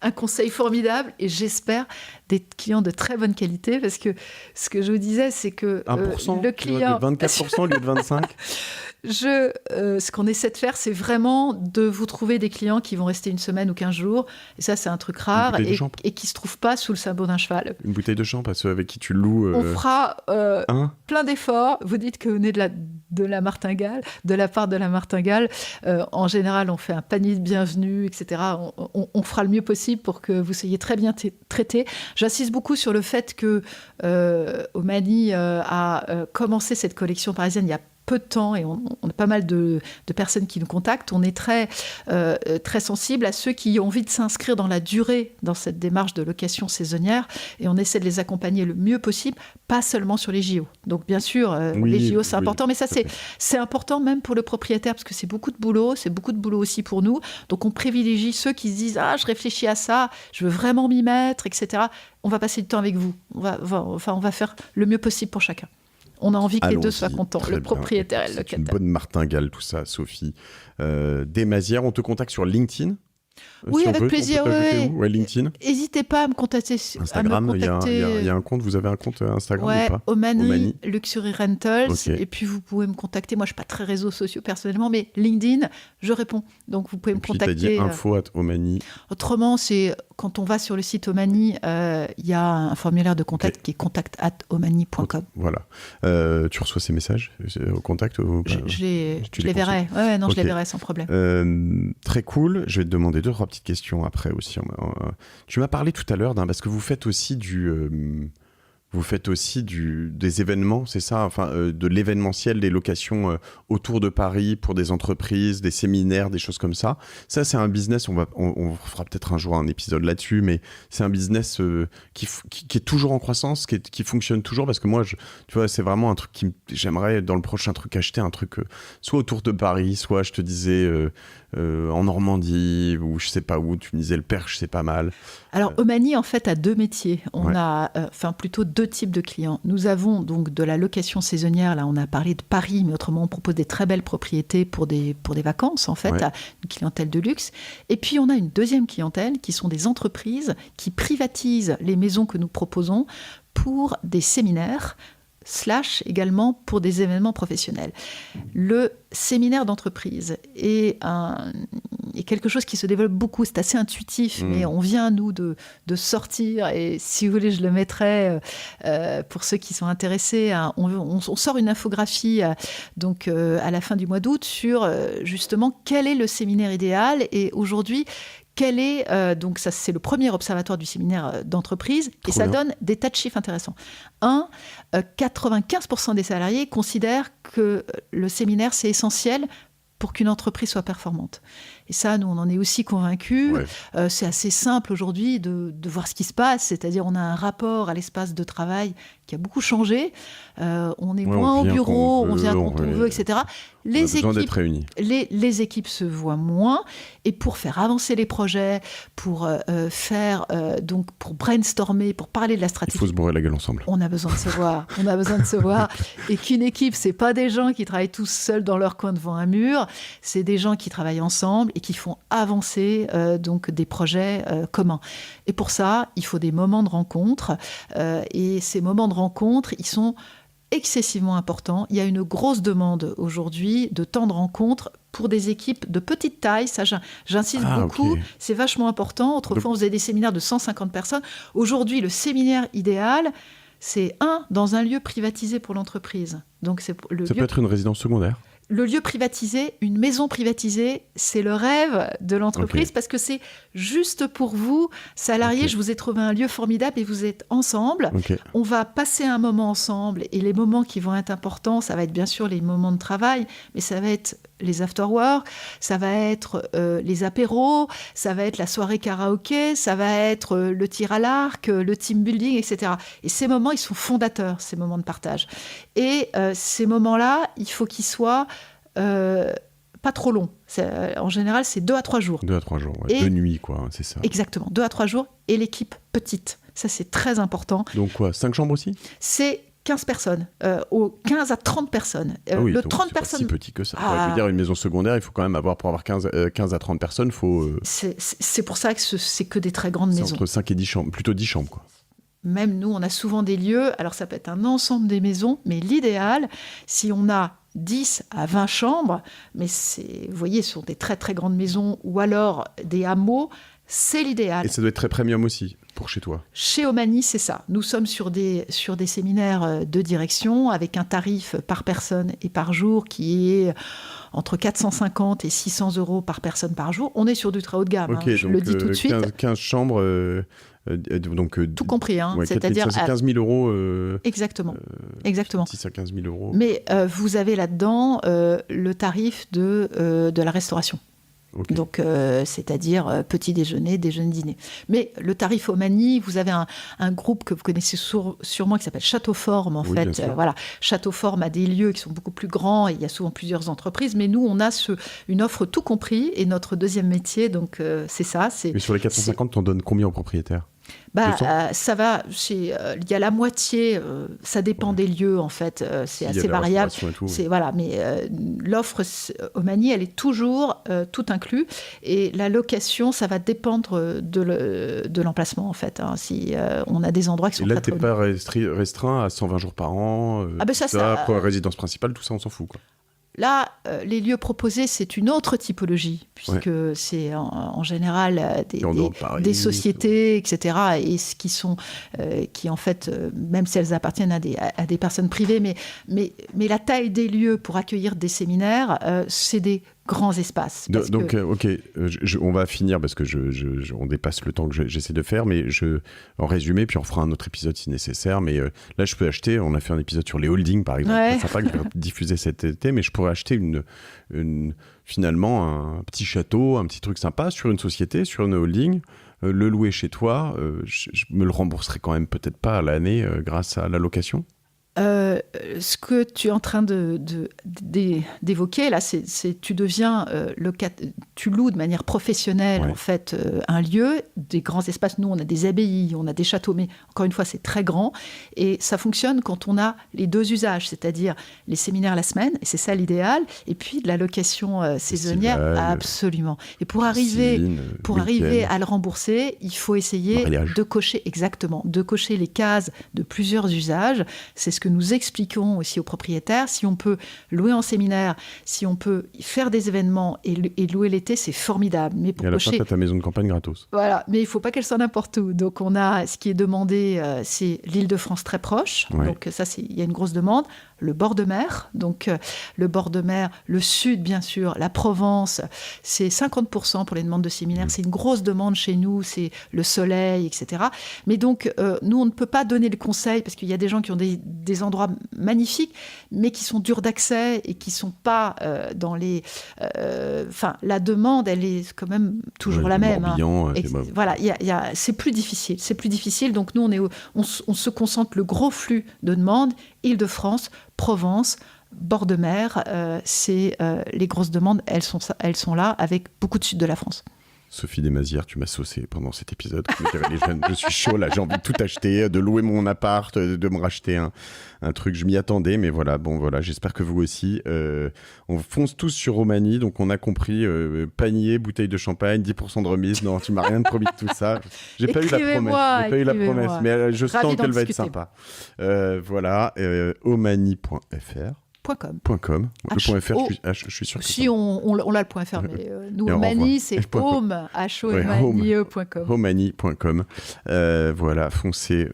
Un conseil formidable et j'espère des clients de très bonne qualité parce que ce que je vous disais, c'est que 1%, le client... 24% au lieu de 25%. Ce qu'on essaie de faire, c'est vraiment de vous trouver des clients qui vont rester une semaine ou 15 jours. Et ça, c'est un truc rare et qui ne se trouve pas sous le sabot d'un cheval. Une bouteille de champ, ceux avec qui tu loues. On fera plein d'efforts. Vous dites que vous venez de la martingale, de la part de la martingale. En général, on fait un panier de bienvenue, etc. On fera le mieux possible pour que vous soyez très bien traités. J'insiste beaucoup sur le fait que Omani a commencé cette collection parisienne il y a peu de temps et on a pas mal de personnes qui nous contactent. On est très sensible à ceux qui ont envie de s'inscrire dans la durée dans cette démarche de location saisonnière et on essaie de les accompagner le mieux possible, pas seulement sur les JO. Donc bien sûr, les JO c'est important, mais ça c'est important même pour le propriétaire parce que c'est beaucoup de boulot aussi pour nous. Donc on privilégie ceux qui se disent je réfléchis à ça, je veux vraiment m'y mettre, etc. On va passer du temps avec vous. On va faire le mieux possible pour chacun. On a envie que les deux soient contents, le propriétaire et le locataire. C'est une bonne martingale tout ça, Sophie. Desmazières, on te contacte sur LinkedIn? Oui, avec plaisir. Ouais, LinkedIn. N'hésitez pas à me contacter. Instagram, il y a un compte. Vous avez un compte Instagram ou pas? Omani Luxury Rentals. Okay. Et puis vous pouvez me contacter. Moi, je ne suis pas très réseaux sociaux personnellement, mais LinkedIn, je réponds. Donc vous pouvez me contacter. Tu as dit info@omani. Autrement, c'est quand on va sur le site Omani, il y a un formulaire de contact qui est contact@omani.com. Voilà. Tu reçois ces messages au contact ou pas? Je les verrai. Je les verrai sans problème. Très cool. Je vais te demander 2-3 petites questions après aussi. Tu m'as parlé tout à l'heure parce que vous faites aussi des événements, c'est ça, de l'événementiel, des locations autour de Paris pour des entreprises, des séminaires, des choses comme ça. Ça, c'est un business, on fera peut-être un jour un épisode là-dessus, mais c'est un business qui est toujours en croissance, qui fonctionne toujours, parce que moi, tu vois, c'est vraiment un truc j'aimerais, dans le prochain truc, acheter un truc soit autour de Paris, soit, je te disais, en Normandie, ou je sais pas où, tu me disais le Perche, c'est pas mal. Alors, Omani, en fait, a 2 métiers. On a, plutôt 2 types de clients. Nous avons donc de la location saisonnière. Là, on a parlé de Paris, mais autrement, on propose des très belles propriétés pour des vacances, en fait, à une clientèle de luxe. Et puis, on a une deuxième clientèle qui sont des entreprises qui privatisent les maisons que nous proposons pour des séminaires / également pour des événements professionnels. Le séminaire d'entreprise est quelque chose qui se développe beaucoup. C'est assez intuitif, mais on vient, nous, de sortir. Et si vous voulez, je le mettrai pour ceux qui sont intéressés. On sort une infographie à la fin du mois d'août sur justement quel est le séminaire idéal. Et aujourd'hui, donc ça, c'est le premier observatoire du séminaire d'entreprise et ça donne des tas de chiffres intéressants. 95% des salariés considèrent que le séminaire, c'est essentiel pour qu'une entreprise soit performante. Et ça, nous, on en est aussi convaincus. C'est assez simple aujourd'hui de voir ce qui se passe, c'est-à-dire on a un rapport à l'espace de travail qui a beaucoup changé. On est moins au bureau, on vient quand on veut, etc. Les équipes se voient moins. Et pour faire avancer les projets, pour brainstormer, pour parler de la stratégie... Il faut se bourrer la gueule ensemble. On a besoin de se voir. Et qu'une équipe, c'est pas des gens qui travaillent tous seuls dans leur coin devant un mur. C'est des gens qui travaillent ensemble et qui font avancer des projets communs. Et pour ça, il faut des moments de rencontre. Et ces moments de rencontre, ils sont excessivement importants. Il y a une grosse demande aujourd'hui de temps de rencontre pour des équipes de petite taille. Ça, j'insiste beaucoup. Okay. C'est vachement important. Autrefois, on faisait des séminaires de 150 personnes. Aujourd'hui, le séminaire idéal, c'est dans un lieu privatisé pour l'entreprise. Donc, ça peut être une résidence secondaire. le lieu privatisé, une maison privatisée, c'est le rêve de l'entreprise parce que c'est juste pour vous, salariés. Je vous ai trouvé un lieu formidable et vous êtes ensemble. On va passer un moment ensemble et les moments qui vont être importants, ça va être bien sûr les moments de travail, mais ça va être les after-work, ça va être les apéros, ça va être la soirée karaoké, ça va être le tir à l'arc, le team building, etc. Et ces moments, ils sont fondateurs, ces moments de partage. Et ces moments-là, il faut qu'ils soient pas trop longs. En général, c'est 2 à 3 jours. 2 à 3 jours, ouais. 2 nuits, quoi, c'est ça. Exactement, 2 à 3 jours. Et l'équipe petite, ça c'est très important. Donc quoi, 5 chambres aussi ? C'est 15 personnes, 15 à 30 personnes. Oui, le donc 30 c'est personnes. pas si petit que ça. Je veux dire, une maison secondaire, il faut quand même avoir, pour avoir 15 à 30 personnes, faut... C'est pour ça que c'est que des très grandes maisons. Entre 5 et 10 chambres, plutôt 10 chambres, quoi. Même nous, on a souvent des lieux, alors ça peut être un ensemble des maisons, mais l'idéal, si on a 10 à 20 chambres, mais vous voyez, ce sont des très très grandes maisons, ou alors des hameaux, c'est l'idéal. Et ça doit être très premium aussi, pour chez toi. Chez Omani, c'est ça. Nous sommes sur des séminaires de direction, avec un tarif par personne et par jour qui est entre 450 et 600 euros par personne par jour. On est sur du très haut de gamme, je le dis tout de suite. 15 chambres... tout compris, hein, ouais, c'est-à-dire 15 000 euros. Exactement. 10 à 15 000 euros. Mais vous avez là-dedans le tarif de la restauration. Donc, c'est-à-dire petit déjeuner, dîner. Mais le tarif Omani, vous avez un groupe que vous connaissez sûrement qui s'appelle Château Forme, en fait. Voilà. Château Forme a des lieux qui sont beaucoup plus grands et il y a souvent plusieurs entreprises. Mais nous, on a une offre tout compris et notre deuxième métier, donc c'est ça. Mais sur les 450, t'en donnes combien aux propriétaires ? Ça va, il y a la moitié, ça dépend des lieux en fait, c'est assez variable. Mais l'offre Omani, elle est toujours tout inclus et la location, ça va dépendre de l'emplacement en fait. Hein, si on a des endroits qui sont et là, très t'es pas restreint à 120 jours par an. Pour la résidence principale, tout ça, on s'en fout, quoi. Là, les lieux proposés, c'est une autre typologie, puisque c'est en général des sociétés, etc., et qui en fait, même si elles appartiennent à des personnes privées, mais la taille des lieux pour accueillir des séminaires, c'est des grands espaces. On va finir parce que on dépasse le temps que j'essaie de faire, mais en résumé, puis on fera un autre épisode si nécessaire. Mais là, je peux acheter. On a fait un épisode sur les holdings, par exemple. C'est sympa que je vais diffuser cet été, mais je pourrais acheter finalement un petit château, un petit truc sympa sur une société, sur une holding. Le louer chez toi, je me le rembourserai quand même peut-être pas à l'année grâce à la location. Ce que tu es en train d'évoquer là, c'est tu deviens tu loues de manière professionnelle en fait un lieu, des grands espaces. Nous, on a des abbayes, on a des châteaux, mais encore une fois, c'est très grand et ça fonctionne quand on a les deux usages, c'est-à-dire les séminaires la semaine, et c'est ça l'idéal, et puis de la location saisonnière, absolument. Et pour arriver à le rembourser, il faut essayer de cocher les cases de plusieurs usages. C'est ce que nous expliquons aussi aux propriétaires. Si on peut louer en séminaire, si on peut faire des événements et louer l'été, c'est formidable. Mais pour et à la fin, tu as ta maison de campagne gratos. Voilà, mais il ne faut pas qu'elle soit n'importe où. Donc, on a ce qui est demandé, c'est l'Île-de-France très proche. Ouais. Donc, ça, il y a une grosse demande. Le bord de mer, donc le bord de mer, le sud, bien sûr, la Provence, c'est 50% pour les demandes de séminaires. C'est une grosse demande chez nous, c'est le soleil, etc. Mais donc, nous, on ne peut pas donner le conseil parce qu'il y a des gens qui ont des endroits magnifiques, mais qui sont durs d'accès et qui ne sont pas dans les... la demande, elle est quand même toujours la même. Morbihan, voilà, c'est plus difficile. Donc, nous, on se concentre le gros flux de demandes, Île-de-France, Provence, bord de mer, c'est les grosses demandes, elles sont là avec beaucoup de sud de la France. Sophie Desmazières, tu m'as saucé pendant cet épisode. Les jeunes, je suis chaud là, j'ai envie de tout acheter, de louer mon appart, de me racheter un truc. Je m'y attendais, mais voilà, j'espère que vous aussi. On fonce tous sur Omani, donc on a compris, panier, bouteille de champagne, 10% de remise. Non, tu m'as rien promis de tout ça. J'ai pas eu la promesse, mais je sens qu'elle va être sympa. Voilà, omani.fr. .com. Le .fr, je suis sûr que si on l'a le .fr, mais nous, Homani, c'est home, homani.com. Homani.com. Voilà, foncez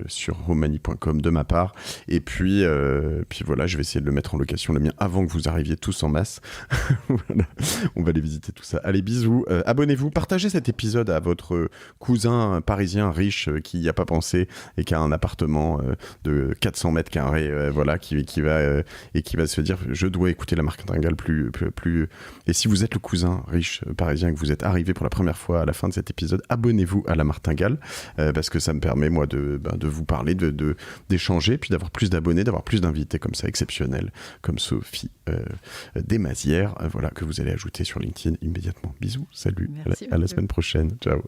sur homani.com de ma part. Et puis voilà, je vais essayer de le mettre en location, le mien, avant que vous arriviez tous en masse. Voilà, on va aller visiter tout ça. Allez, bisous. Abonnez-vous, partagez cet épisode à votre cousin parisien riche qui n'y a pas pensé et qui a un appartement de 400 mètres carrés, voilà, qui va se dire je dois écouter la Martingale plus. Et si vous êtes le cousin riche parisien, que vous êtes arrivé pour la première fois à la fin de cet épisode, abonnez-vous à la Martingale parce que ça me permet moi de vous parler, d'échanger, puis d'avoir plus d'abonnés, d'avoir plus d'invités comme ça exceptionnels, comme Sophie Desmazières, voilà, que vous allez ajouter sur LinkedIn immédiatement. Bisous, salut, à la semaine prochaine, ciao.